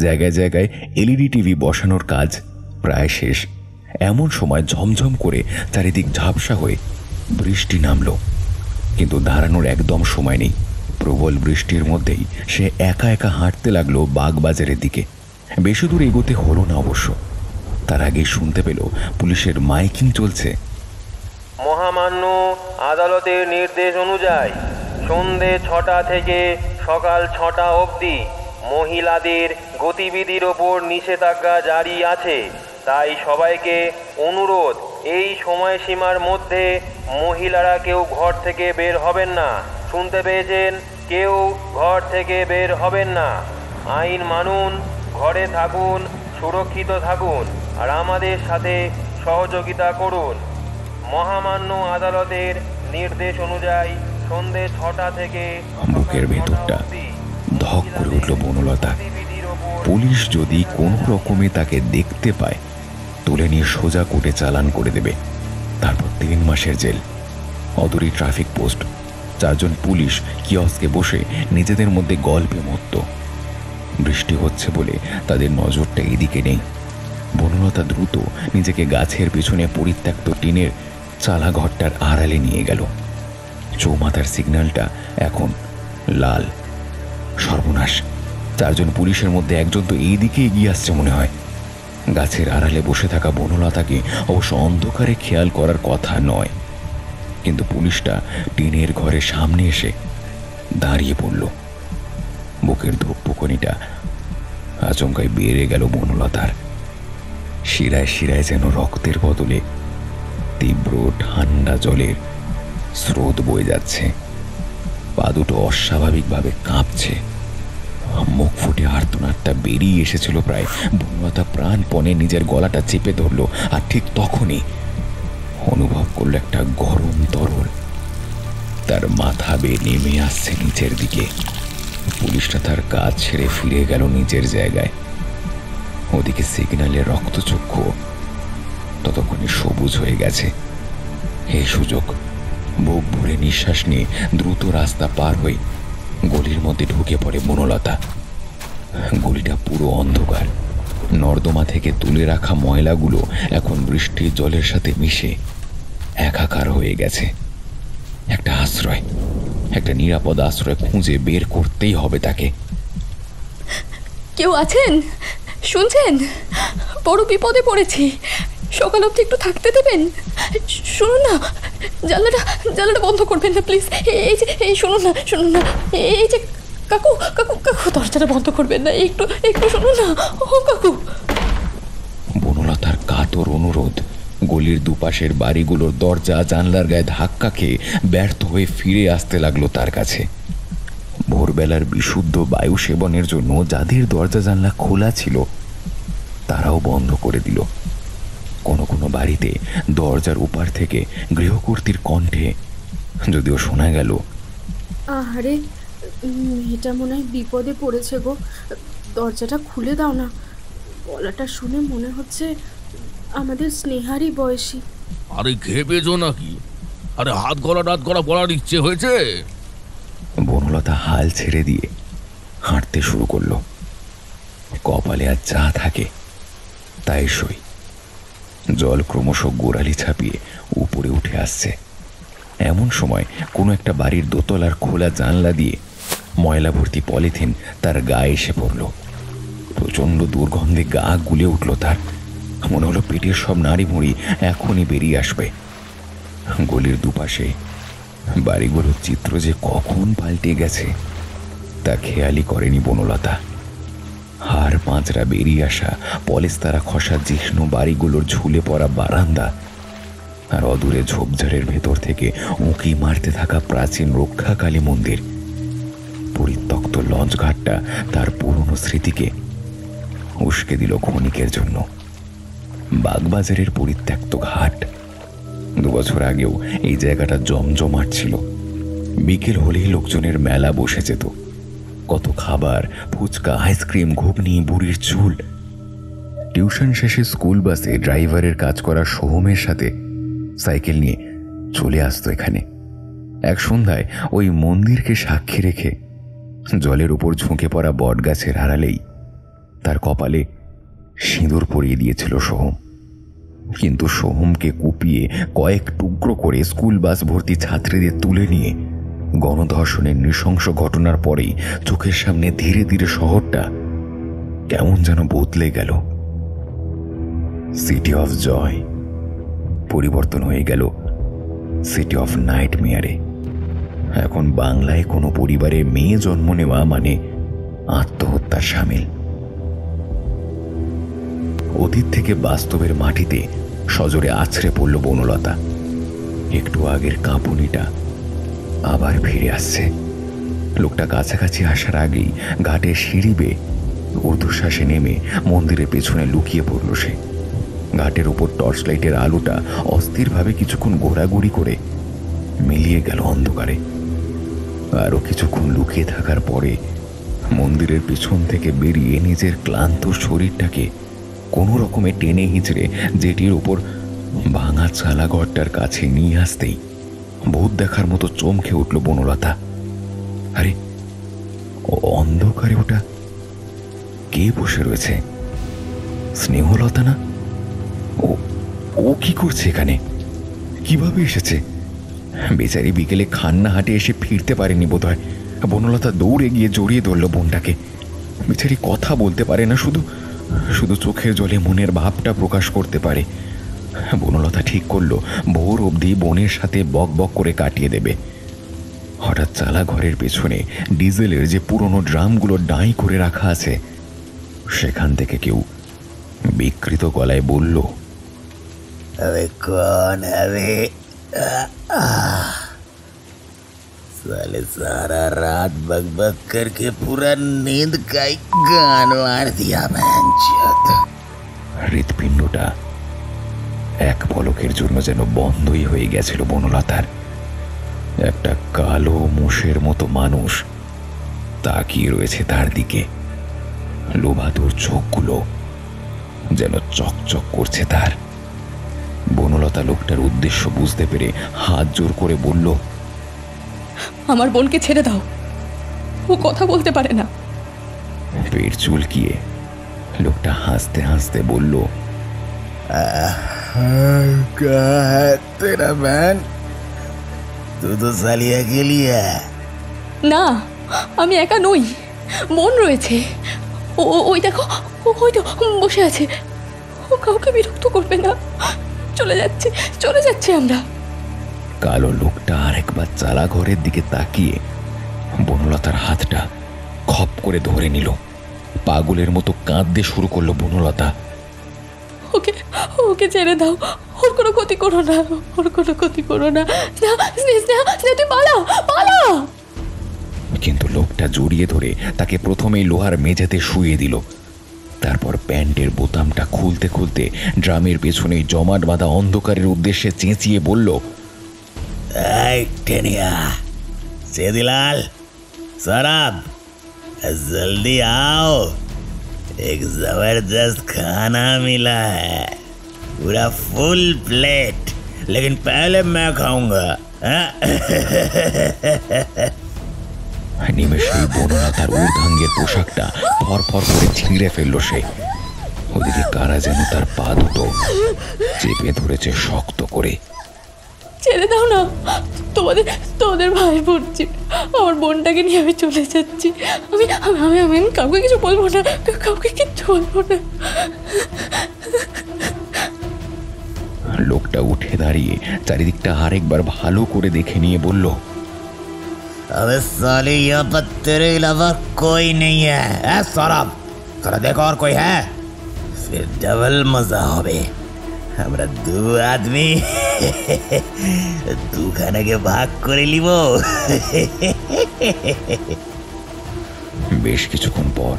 জায়গায় জায়গায় এলইডি টিভি বসানোর কাজ প্রায় শেষ। এমন সময় ঝমঝম করে চারিদিক ঝাপসা হয়ে বৃষ্টি নামল, কিন্তু দাঁড়ানোর একদম সময় নেই। প্রবল বৃষ্টির মধ্যেই সে একা একা হাঁটতে লাগলো বাগবাজারের দিকে। বেশি দূর এগোতে হলো না অবশ্য। তার আগেই শুনতে পেল পুলিশের মাইকিং চলছে। মহামান্য আদালতের নির্দেশ অনুযায়ী সন্ধে 6টা থেকে সকাল 6টা অবধি মহিলাদের গতিবিধির ওপর নিষেধাজ্ঞা জারি আছে। তাই সবাইকে অনুরোধ, এই সময়সীমার মধ্যে মহিলারা কেউ ঘর থেকে বের হবেন না। শুনতে পেয়েছেন? কেউ ঘর থেকে বের হবেন না। আইন মানুন, ঘরে থাকুন, সুরক্ষিত থাকুন আর আমাদের সাথে সহযোগিতা করুন। মহামান্য আদালতের নির্দেশ অনুযায়ী সন্ধে 6টা থেকে বুকের ভেতরটা ধক করে উঠল বনলতা। পুলিশ যদি কোনো রকমে তাকে দেখতে পায়, তুলে নিয়ে সোজা কোর্টে চালান করে দেবে। তারপর 3 মাসের জেল। অদূরে ট্রাফিক পোস্ট, 4 জন পুলিশ কিয়স্কে বসে নিজেদের মধ্যে গল্পে মত্ত। বৃষ্টি হচ্ছে বলে তাদের নজরটা এদিকে নেই। বনলতা দ্রুত নিজেকে গাছের পিছনে পরিত্যক্ত টিনের চালা ঘরটার আড়ালে নিয়ে গেল। চৌমাথার সিগন্যালটা এখন লাল। সর্বনাশ, 4 জন পুলিশের মধ্যে একজন তো এই দিকে এগিয়ে আসছে মনে হয়। গাছের আড়ালে বসে থাকা বনলতাকে অবশ্য অন্ধকারে খেয়াল করার কথা নয়, কিন্তু পুলিশটা টিনের ঘরের সামনে এসে দাঁড়িয়ে পড়ল। বুকের ধপ্পকনিটা আচমকায় বেড়ে গেল বনলতার। শিরায় শিরায় যেন রক্তের বদলে তীব্র ঠান্ডা জলের স্রোত বয়ে যাচ্ছে। পা দুটো অস্বাভাবিকভাবে কাঁপছে। মুখ ফুটে আর্তনাদটা বেরিয়ে এসেছিল প্রায়। বনলতা প্রাণপণে নিজের গলাটা চেপে ধরল, আর ঠিক তখনই অনুভব করল একটা গরম তরল তার মাথা বেয়ে নেমে আসছে নিচের দিকে। পুলিশটা তার কাজ ছেড়ে ফিরে গেল নিজের জায়গায়। ওদিকে সিগন্যালের রক্তচক্ষু ততক্ষণে সবুজ হয়ে গেছে। এই সুযোগ বুক ভরে নিঃশ্বাস নিয়ে দ্রুত রাস্তা পার হয়ে গলির মধ্যে ঢুকে পড়ে বনলতা। গলিটা পুরো অন্ধকার। নর্দমা থেকে তুলে রাখা ময়লাগুলো এখন বৃষ্টির জলের সাথে মিশে একাকার হয়ে গেছে। একটা আশ্রয়, একটা নিরাপদ আশ্রয় খুঁজে বের করতেই হবে তাকে। কেউ আছেন? শুনছেন? বড় বিপদে পড়েছি। সকাল অবধি একটু থাকতে দেবেন? শুনুন না, জানলাটা বন্ধ করবেন না প্লিজ। এই শুনুন না, এই যে কাকু কাকু কাকু, দরজাটা বন্ধ করবেন না, একটু শুনুন না। ও কাকু। বনলতার কাতর অনুরোধ গলির দুপাশের বাড়িগুলোর দরজা জানলার গায়ে ধাক্কা খেয়ে ব্যর্থ হয়ে ফিরে আসতে লাগলো তার কাছে। ভোরবেলার বিশুদ্ধ বায়ু সেবনের জন্য যাদের দরজা জানলা খোলা ছিল তারাও বন্ধ করে দিল। কোনো কোনো বাড়িতে দরজার উপার থেকে গৃহকর্ত্রীর কণ্ঠে যদিও শোনা গেল, আরে মেয়েটা মনে হয় বিপদে পড়েছে গো, দরজাটা খুলে দাও না। গলাটা শুনে মনে হচ্ছে আমাদের স্নেহারই বয়সী। আরে খেপেছো নাকি? আরে হাত গলা বলার ইচ্ছে হয়েছে? বনলতা হাল ছেড়ে দিয়ে হাঁটতে শুরু করলো। কপালে আর যা থাকে তাই সই। জল ক্রমশ গোড়ালি ছাপিয়ে উপরে উঠে আসছে। এমন সময় কোনো একটা বাড়ির দোতলার খোলা জানলা দিয়ে ময়লা ভর্তি পলিথিন তার গায়ে এসে পড়ল। প্রচণ্ড দুর্গন্ধে গা গুলে উঠল তার। মনে হলো পেটের সব নাড়িভুঁড়ি এখনই বেরিয়ে আসবে। গলির দুপাশে বাড়িগুলোর চিত্র যে কখন পাল্টে গেছে তা খেয়ালই করেনি বনলতা। হাড় পাঁচরা বেরিয়ে আসা পলেস্তারা খসা জীর্ণ বাড়িগুলোর ঝুলে পড়া বারান্দা, আর অদূরে ঝোপঝাড়ের ভেতর থেকে উঁকি মারতে থাকা প্রাচীন রক্ষাকালী মন্দির। পরিত্যক্ত লঞ্চ ঘাটটা তার পুরনো স্মৃতিকে উস্কে দিল ক্ষণিকের জন্য। বাগবাজারের পরিত্যক্ত ঘাট। 2 বছর আগেও এই জায়গাটা জমজমাট ছিল। বিকেল হলেই লোকজনের মেলা বসে যেত। কত খাবার, ফুচকা, আইসক্রিম, ঘুগনি, বুড়ির চুল। টিউশন শেষে স্কুল বাসে ড্রাইভারের কাজ করা সোহমের সাথে সাইকেল নিয়ে চলে আসতো এখানে। এক সন্ধ্যায় ওই মন্দিরকে সাক্ষী রেখে জলের উপর ঝুঁকে পড়া বটগাছের আড়ালেই তার কপালে সিঁদুর পরিয়ে দিয়েছিল সোহম। কিন্তু সোহমকে কুপিয়ে কয়েক টুকরো করে স্কুল বাস ভর্তি ছাত্রীদের তুলে নিয়ে গণধর্ষণের নৃশংস ঘটনার পরেই চোখের সামনে ধীরে ধীরে শহরটা কেমন যেন বদলে গেল। সিটি অফ জয় পরিবর্তন হয়ে গেল সিটি অফ নাইটমেয়ারে। এখন বাংলায় কোনো পরিবারে মেয়ে জন্ম নেওয়া মানে আত্মহত্যার সামিল। অতীত থেকে বাস্তবের মাটিতে সজোরে আছড়ে পড়ল বনলতা। একটু আগের কাঁপুনিটা আবার ফিরে আসছে। লোকটা কাছাকাছি আসার আগেই ঘাটে সিঁড়ি বেয়ে ঊর্ধ্বশ্বাসে নেমে মন্দিরের পেছনে লুকিয়ে পড়ল সে। ঘাটের উপর টর্চ লাইটের আলোটা অস্থিরভাবে কিছুক্ষণ ঘোরাঘুরি করে মিলিয়ে গেল অন্ধকারে। আরো কিছুক্ষণ লুকিয়ে থাকার পরে মন্দিরের পেছন থেকে বেরিয়ে নিজের ক্লান্ত শরীরটাকে কোনো রকমে টেনে হিঁচড়ে জেটির উপর ভাঙা চালাঘরটার কাছে নিয়ে আসতেই ভূত দেখার মতো চমকে উঠল বনলতা। আরে অন্ধকারে ওটা কে বসে রয়েছে? স্নেহলতা না? ও কি করছে এখানে? কিভাবে এসেছে? বেচারি বিকেলে খান্না হাটে এসে ফিরতে পারেনি বোধহয়। বনলতা দৌড়ে গিয়ে জড়িয়ে ধরল বোনটাকে। বেচারি কথা বলতে পারে না, শুধু শুধু চোখের জলে মনের ভাবটা প্রকাশ করতে পারে। বনলতা ঠিক করলো ভোর অবধি বোনের সাথে বক বক করে কাটিয়ে দেবে। হঠাৎ চালা ঘরের পেছনে ডিজেলের যে পুরনো ড্রামগুলো ডাঁই করে রাখা আছে সেখান থেকে কেউ বিকৃত গলায় বলল, अबे कौन है वे? साले सारा रात बक बक करके पूरा नींद का ही गान मार दिया भैंचोद। হৃৎপিণ্ডটা এক পলকের জন্য যেন বন্ধই হয়ে গেছিল বনলতার। একটা কালো মোষের মতো মানুষ তাকিয়ে রয়েছে তার দিকে। লোভাতুর চোখগুলো যেন চকচক করছে তার। বনলতা লোকটার উদ্দেশ্য বুঝতে পেরে হাত জোর করে বলল, আমার বোনকে ছেড়ে দাও, ও কথা বলতে পারে না। পেট চুলকিয়ে লোকটা হাসতে হাসতে বলল, क्या है तेरा बहन? तू तो साली अकेली है। না, আমি একা নই, বোন রয়েছে। ওই দেখো, ওই তো বসে আছে। ও কাউকে বিরক্ত করবে না। চলে যাচ্ছে আমরা। কালো লোকটা আরেকবার চালা ঘরের দিকে তাকিয়ে বনলতার হাতটা খপ করে ধরে নিল। পাগলের মতো কাঁদতে শুরু করলো বনলতা। ওকে ছেড়ে দাও, ওর কোনো ক্ষতি করো না, ওর কোনো ক্ষতি করো না। তুই পালা। কিন্তু লোকটা জড়িয়ে ধরে তাকে প্রথমেই লোহার মেঝেতে শুইয়ে দিল। তারপর প্যান্টের বোতামটা খুলতে খুলতে ড্রামের পেছনে জমাট বাঁধা অন্ধকারের উদ্দেশ্যে চেঁচিয়ে বলল, टेनिया सेदीलाल सराब जल्दी आओ, एक जबरदस्त खाना मिला है, पूरा फुल प्लेट, लेकिन पहले मैं खाऊंगा। নিমেষেই বনলতার ঊর্ধ্বাঙ্গের পোশাকটা ফরফর করে ছিঁড়ে ফেলল সে। ওদিকে কারা যেন তার পা দুটো চেপে ধরেছে শক্ত করে। ছেড়ে দাও না, তোমাদের ভাই পড়ছে। আমার বোনটাকে নিয়ে আমি চলে যাচ্ছি। আমি কাউকে কিছু বলবো না, কাউকে কিচ্ছু বলবো না। লোকটা উঠে দাঁড়িয়ে চারিদিকটা আরেকবার ভালো করে দেখে নিয়ে বলল, अबे साले यहाँ पर तेरे अलावा कोई नहीं है। सौरभ, थोड़ा देखो और कोई है, फिर डबल मजा होबे। हमरा दो आदमी दू खाना के भाग করে লিব। বেশ কিছুক্ষণ পর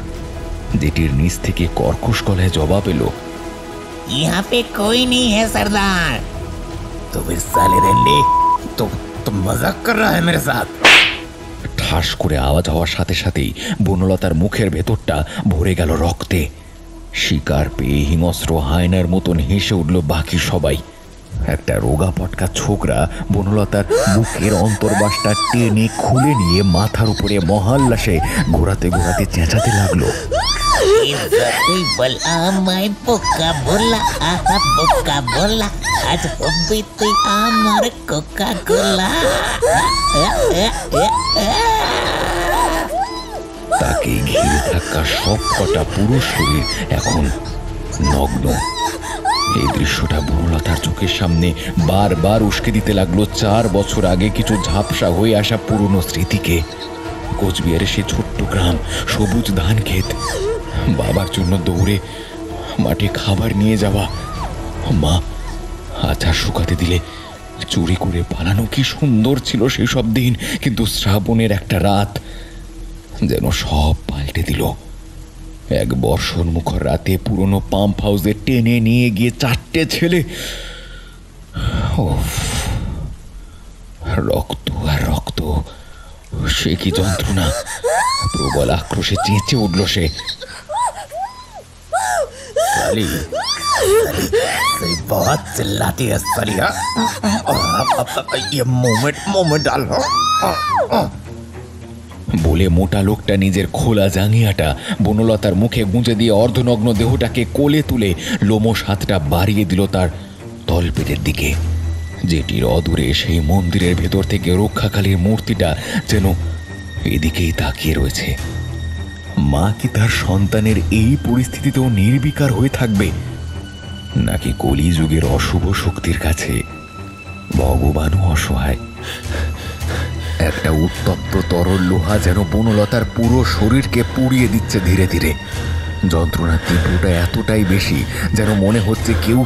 জেটির নিচ থেকে কর্কশ গলায় জবাব এলো, यहाँ पे कोई नहीं है सरदार। तो फिर साले रंडे तो मजाक कर रहा है मेरे साथ। ঠাস করে আওয়াজ হওয়ার সাথে সাথেই বনলতার মুখের ভেতরটা ভরে গেল রক্তে। শিকার পেয়ে হিংস্র হায়নার মতন হেসে উঠল বাকি সবাই। একটা রোগা পটকা ছোকরা বনলতার বুকের অন্তর্বাসটা টেনে খুলে নিয়ে মাথার উপরে মহাল্লাসে ঘোরাতে ঘোরাতে চেঁচাতে লাগলো, আমায় বোকা বলা, বোকা বলা, আজ হবি তুই আমার কোকা কোলা। তাকে ঘিরে থাকা সব কটা পুরুষ শরীর এখন নগ্ন। এই দৃশ্যটা বনলতার চোখের সামনে বারবার উস্কে দিতে লাগলো 4 বছর আগে কিছু ঝাপসা হয়ে আসা পুরনো স্মৃতিকে। কোচবিহারের সে ছোট্ট গ্রাম, সবুজ ধান ক্ষেত, বাবার জন্য দৌড়ে মাঠে খাবার নিয়ে যাওয়া, মা আচার শুকাতে দিলে চুরি করে পালানো। কি সুন্দর ছিল সেসব দিন। কিন্তু শ্রাবণের একটা রাত যেন সব পাল্টে দিল। এক বর্ষণ মুখর রাতে পুরনো পাম্প হাউসে টেনে নিয়ে গিয়ে 4টে ছেলে, রক্ত আর রক্ত। সে কি যন্ত্রণা! প্রবল আক্রোশে চেঁচে উঠল সে। बहुत चिल्लाती है सलिया, ये मुंह में डाल বলে মোটা লোকটা নিজের খোলা জাঙ্গিয়াটা বনলতার মুখে গুঁজে দিয়ে অর্ধনগ্ন দেহটাকে কোলে তুলে লোমশ হাতটা বাড়িয়ে দিল তার তলপেটের দিকে, যেটির অদূরে সেই মন্দিরের ভেতর থেকে রক্ষাকালীর মূর্তিটা যেন এদিকেই তাকিয়ে রয়েছে। মা কি তার সন্তানের এই পরিস্থিতিতেও নির্বিকার হয়ে থাকবে, নাকি কলিযুগের অশুভ শক্তির কাছে ভগবানও অসহায়? একটা উত্তপ্ত তরল লোহা যেন বনলতার পুরো শরীরকে পুড়িয়ে দিচ্ছে ধীরে ধীরে। যন্ত্রণার তীব্রতা এতটাই বেশি যেন মনে হচ্ছে কেউ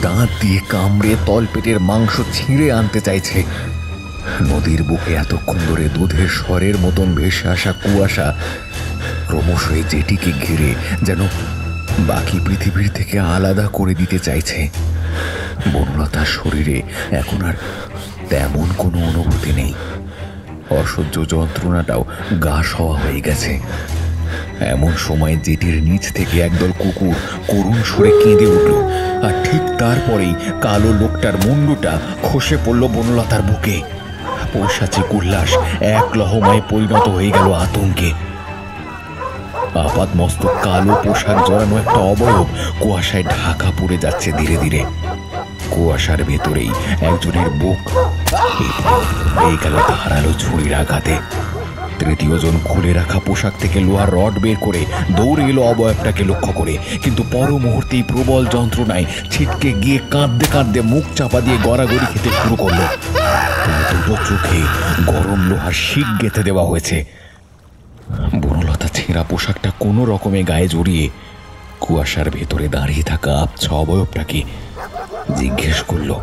দাঁত দিয়ে কামড়ে তলপেটের মাংস ছিঁড়ে আনতে চাইছে। নদীর বুকে এতক্ষণ ধরে দুধের স্বরের মতন ভেসে আসা কুয়াশা ক্রমশ এই জেটিকে ঘিরে যেন বাকি পৃথিবীর থেকে আলাদা করে দিতে চাইছে। বনলতার শরীরে এখন আর তেমন কোনো অনুভূতি নেই। অসহ্য যন্ত্রণাটাও গা সওয়া হয়ে গেছে। এমন সময় জেটির নিচ থেকে একদল কুকুর করুণ সুরে কেঁদে উঠল, আর ঠিক তারপরেই কালো লোকটার মুন্ডুটা খসে পড়ল বনলতার বুকে। পৈশাচিক উল্লাস এক লহমায় পরিণত হয়ে গেল আতঙ্কে। আপাত মস্তক কালো পোশাক জড়ানো একটা অবয়ব কুয়াশায় ঢাকা পড়ে যাচ্ছে ধীরে ধীরে। কুয়াশার ভেতরেই একজনের বুক হয়ে গেল ধারালো ছুরির আঘাতে। তৃতীয় জন খুলে রাখা পোশাক থেকে লোহার রড বের করে দৌড়ে এলো অবয়বটাকে লক্ষ্য করে, কিন্তু পর মুহূর্তেই প্রবল যন্ত্রণায় ছিটকে গিয়ে কাঁদতে কাঁদতে মুখ চাপা দিয়ে গড়াগড়ি খেতে শুরু করলো। দুটো চোখে গরম লোহার শিক গেঁথে দেওয়া হয়েছে। বনলতা ছেঁড়া পোশাকটা কোনো রকমে গায়ে জড়িয়ে কুয়াশার ভেতরে দাঁড়িয়ে থাকা আবছা অবয়বটাকে জিজ্ঞেস করলো,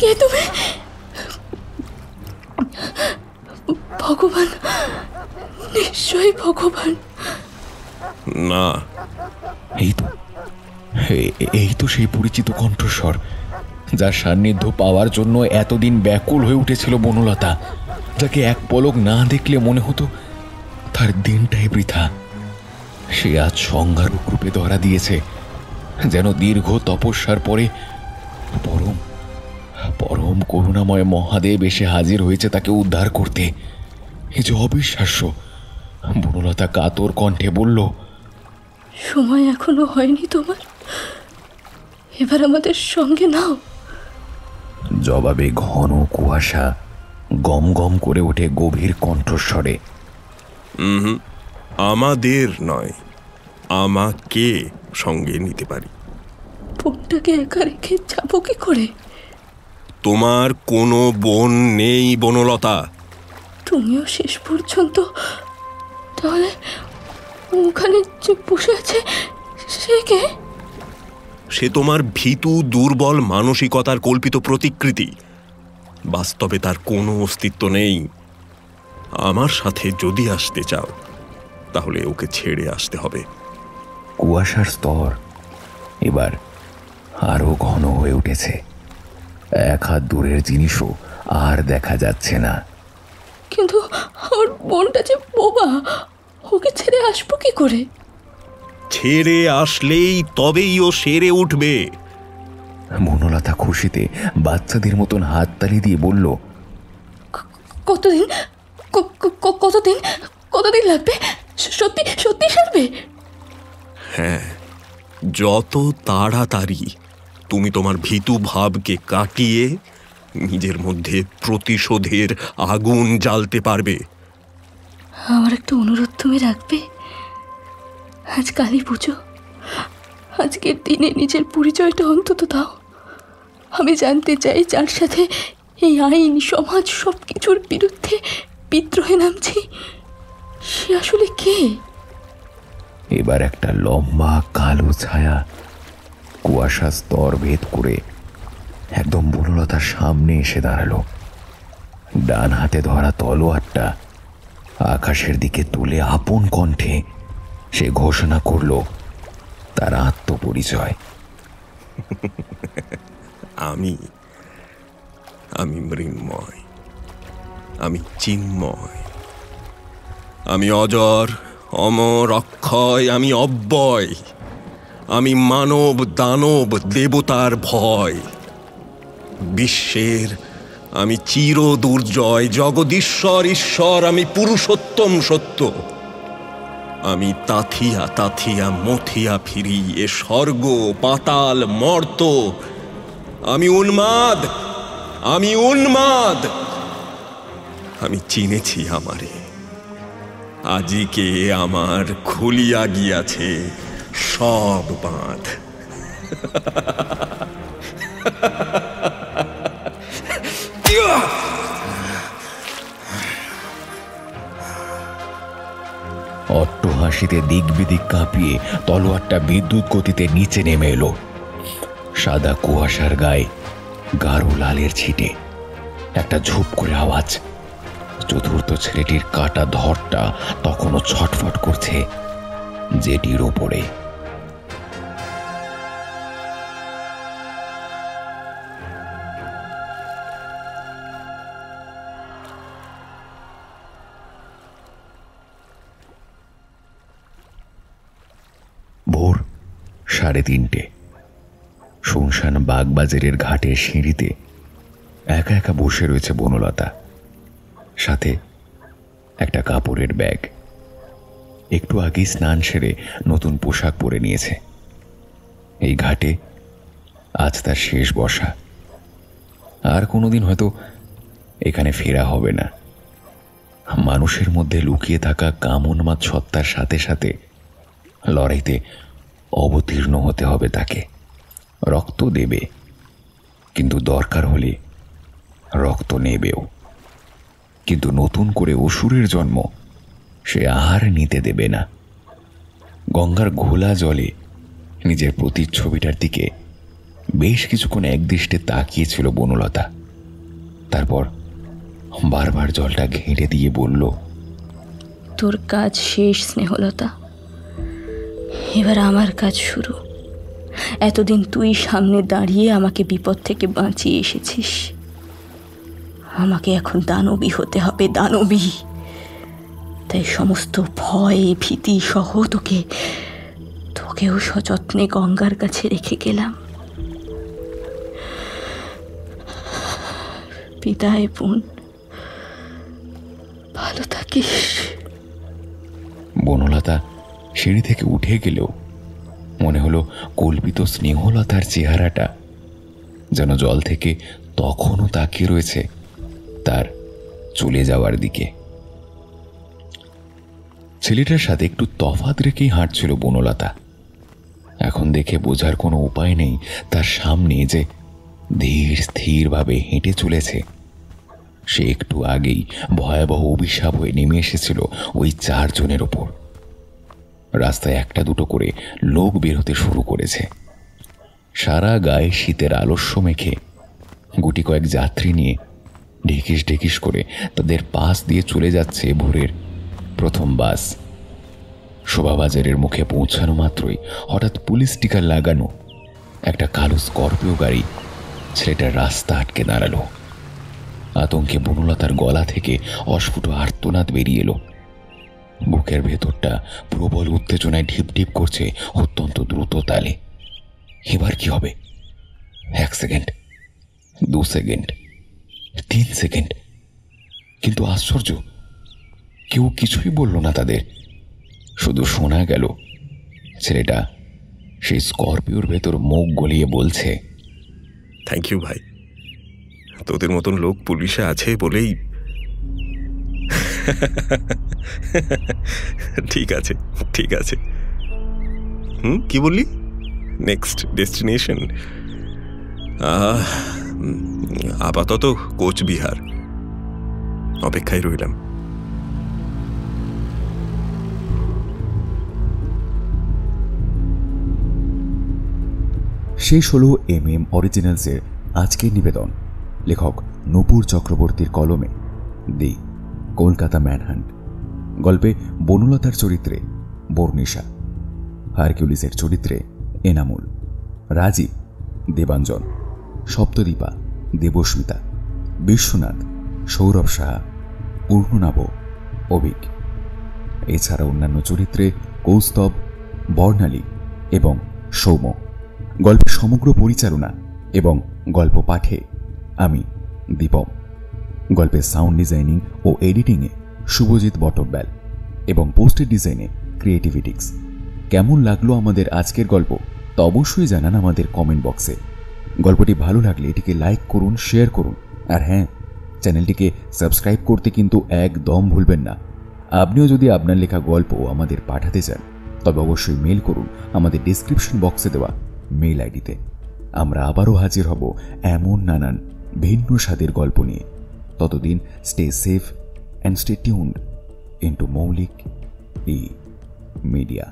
কে তুমি? ভগবান, নিশ্চয়ই ভগবান। না, এই তো সেই পরিচিত কণ্ঠস্বর যার সান্নিধ্য পাওয়ার জন্য এতদিন ব্যাকুল হয়ে উঠেছিল বনলতা, যাকে এক পলক না দেখলে মনে হতো তার দিনটাই বৃথা। সে আজ সংজ্ঞারূপ রূপে ধরা দিয়েছে, যেন দীর্ঘ তপস্যার পরে পরম পরম করুণাময় মহাদেব এসে হাজির হয়েছে তাকে উদ্ধার করতে। এ যে অবিশ্বাস্য। বনলতা কাতর কণ্ঠে বলল, সময় এখনো হয়নি তোমার, এবার আমাদের সঙ্গে নাও। জবাবে ঘন কুয়াশা গম গম করে ওঠে গভীর কণ্ঠস্বরে, আমাদের নয়, আমাকে সঙ্গে নিতে পারি। বোনটাকে একা রেখে যাবো কি করে? তোমার কোনো বোন নেই বনলতা। তুমিও শেষ পর্যন্ত তাহলে ওখানে যে বসে আছে সে কে? সে তোমার ভীতু দুর্বল মানসিকতার কল্পিত প্রতিকৃতি। বাস্তবে তার কোনো অস্তিত্ব নেই। আমার সাথে যদি আসতে চাও তাহলে ওকে ছেড়ে আসতে হবে। কুয়াশার স্তর এবার আরো ঘন হয়ে উঠেছে। এক হাত দূরের জিনিসও আর দেখা যাচ্ছে না। কিন্তু আমার বোনটা যে বোবা, ওকে ছেড়ে আসবো কি করে? ছেড়ে আসলেই তবেই ও সেরে উঠবে। বনলতা খুশিতে বাচ্চাদের মতন হাততালি দিয়ে বলল, কতদিন কতদিন কতদিন লাগবে? সত্যি সত্যি সারবে? হ্যাঁ, যত তাড়াতাড়ি তুমি তোমার ভীতু ভাবকে কাটিয়ে নিজের মধ্যে প্রতিশোধের আগুন জ্বালতে পারবে। আমার একটা অনুরোধ তুমি রাখবে? আজ কালী পুজো, আজকের দিনে নিজের পরিচয়টা অন্তত দাও। আমি জানতে চাই যার সাথে এই আইন সমাজ সব কিছুর বিরুদ্ধে বিদ্রোহে নামছি সে আসলে কে। এবার একটা লম্বা কালো ছায়া কুয়াশা স্তর ভেদ করে একদম বনলতার সামনে এসে দাঁড়ালো। ডান হাতে ধরা তলোয়ারটা আকাশের দিকে তুলে আপন কণ্ঠে সে ঘোষণা করল তার আত্মপরিচয়। আমি আমি মৃন্ময়, আমি চিন্ময়, আমি অজর, অমর, অক্ষয়, আমি অব্যয়, আমি মানব দানব দেবতার ভয়, বিশ্বের আমি চির দুর্জয়, জগদীশ্বর ঈশ্বর, আমি পুরুষোত্তম সত্য, আমি তাথিয়া তাথিয়া মথিয়া ফিরি এ স্বর্গ পাতাল মর্ত, আমি উন্মাদ, আমি উন্মাদ, আমি চিনেছি আমারে, আজিকে আমার খুলিয়া গিয়াছে সব বাঁধ। অট্টহাসিতে দিক বিদিক কাঁপিয়ে তলোয়ারটা বিদ্যুৎ গতিতে নিচে নেমে এলো। সাদা কুয়াশার গায়ে গাঢ় লালের ছিটে একটা ঝুপ করে আওয়াজ। চতুর্থ ছেলেটির কাটা ধরটা তখনও ছটফট করছে জেটির ওপরে। ভোর 3:30। শুনশান বাগবাজারের ঘাটের সিঁড়িতে একা একা বসে রয়েছে বনলতা, সাথে একটা কাপড়ের ব্যাগ। একটু আগেই স্নান সেরে নতুন পোশাক পরে নিয়েছে। এই ঘাটে আজ তার শেষ বসা। আর কোনোদিন হয়তো এখানে ফেরা হবে না। মানুষের মধ্যে লুকিয়ে থাকা কামোন্মাদ সত্তার সাথে সাথে লড়াইতে অবতীর্ণ হতে হবে তাকে। রক্ত দেবে, কিন্তু দরকার হলে রক্ত নেবেও। কিন্তু নতুন করে অসুরের জন্ম সে আর নিতে দেবে না। গঙ্গার ঘোলা জলে নিজের প্রতিচ্ছবিটার দিকে বেশ কিছুক্ষণ একদৃষ্টে তাকিয়েছিল বনলতা। তারপর বারবার জলটা ঘেঁটে দিয়ে বলল, তোর কাজ শেষ স্নেহলতা, এবার আমার কাজ শুরু। এতদিন তুই সামনে দাঁড়িয়ে আমাকে বিপদ থেকে বাঁচিয়ে এসেছিস, আমাকে এখন দানবী হতে হবে, দানবী। তাই সমস্ত ভয় ভীতি সহ তোকেও সযত্নে গঙ্গার কাছে রেখে গেলাম। বিদায় বোন, ভালো থাকিস। বনলতা সিঁড়ি থেকে উঠে গেলেও মনে হলো কল্পিত স্নেহলতার চেহারাটা যেন জল থেকে তখনও তাকিয়ে রয়েছে তার চলে যাওয়ার দিকে। ছেলেটার সাথে একটু তফাৎ রেখেই হাঁটছিল বনলতা। এখন দেখে বোঝার কোনো উপায় নেই তার সামনে যে ধীর স্থিরভাবে হেঁটে চলেছে সে একটু আগেই ভয়াবহ অভিশাপ হয়ে নেমে এসেছিল ওই 4 জনের ওপর। রাস্তায় একটা দুটো করে লোক বের হতে শুরু করেছে। সারা গায়ে শীতের আলস্য মেখে গুটি কয়েক যাত্রী নিয়ে ঢেকিস ঢেকিস করে তাদের পাশ দিয়ে চলে যাচ্ছে ভোরের প্রথম বাস। শোভাবাজারের মুখে পৌঁছানো মাত্রই হঠাৎ পুলিশ স্টিকার লাগানো একটা কালো স্করপিও গাড়ি ছেলেটার রাস্তা আটকে দাঁড়ালো। আতঙ্কে বনলতার গলা থেকে অস্ফুট আর্তনাদ বেরিয়ে এলো। বুকের ভেতরটা প্রবল উত্তেজনায় ঢিপ ঢিপ করছে অত্যন্ত দ্রুত তালে। এবার কি হবে? 1 সেকেন্ড, 2 সেকেন্ড, 3 সেকেন্ড, কিন্তু আশ্চর্য, কেউ কিছুই বলল না তাদের। শুধু শোনা গেল ছেলেটা সেই স্করপিওর ভেতর মুখ গলিয়ে বলছে, থ্যাংক ইউ ভাই, তোদের মতন লোক পুলিশে আছে বলেই। ঠিক আছে, ঠিক আছে, কি বললি? নেক্সট ডেস্টিনেশন আপাতত কোচবিহার। অপেক্ষায় রইলাম। শেষ হলো MM অরিজিনালসের আজকের নিবেদন। লেখক নূপুর চক্রবর্তীর কলমে দি কলকাতা ম্যানহান্ট। গল্পে বনলতার চরিত্রে বর্ণিশা, হারকিউলিসের চরিত্রে এনামুল, রাজীব দেবাঞ্জন, সপ্তদীপা দেবস্মিতা, বিশ্বনাথ সৌরভ সাহা, পূর্ণনাভ অভিক। এছাড়া অন্যান্য চরিত্রে কৌস্তব, বর্ণালী এবং সৌম্য। গল্পের সমগ্র পরিচালনা এবং গল্প পাঠে আমি দীপম। গল্পের সাউন্ড ডিজাইনিং ও এডিটিংয়ে শুভজিৎ বটব্যাল এবং পোস্টার ডিজাইনে ক্রিয়েটিভিটিক্স। কেমন লাগলো আমাদের আজকের গল্প তা অবশ্যই জানান আমাদের কমেন্ট বক্সে। গল্পটি ভালো লাগলে এটিকে লাইক করুন, শেয়ার করুন, আর হ্যাঁ, চ্যানেলটিকে সাবস্ক্রাইব করতে কিন্তু একদম ভুলবেন না। আপনিও যদি আপনার লেখা গল্প আমাদের পাঠাতে চান তবে অবশ্যই মেল করুন আমাদের ডেসক্রিপশন বক্সে দেওয়া মেল আইডিতে। আমরা আবারও হাজির হব এমন নানান ভিন্ন স্বাদের গল্প নিয়ে। ততদিন stay safe and stay tuned into মৌলিক ই মিডিয়া।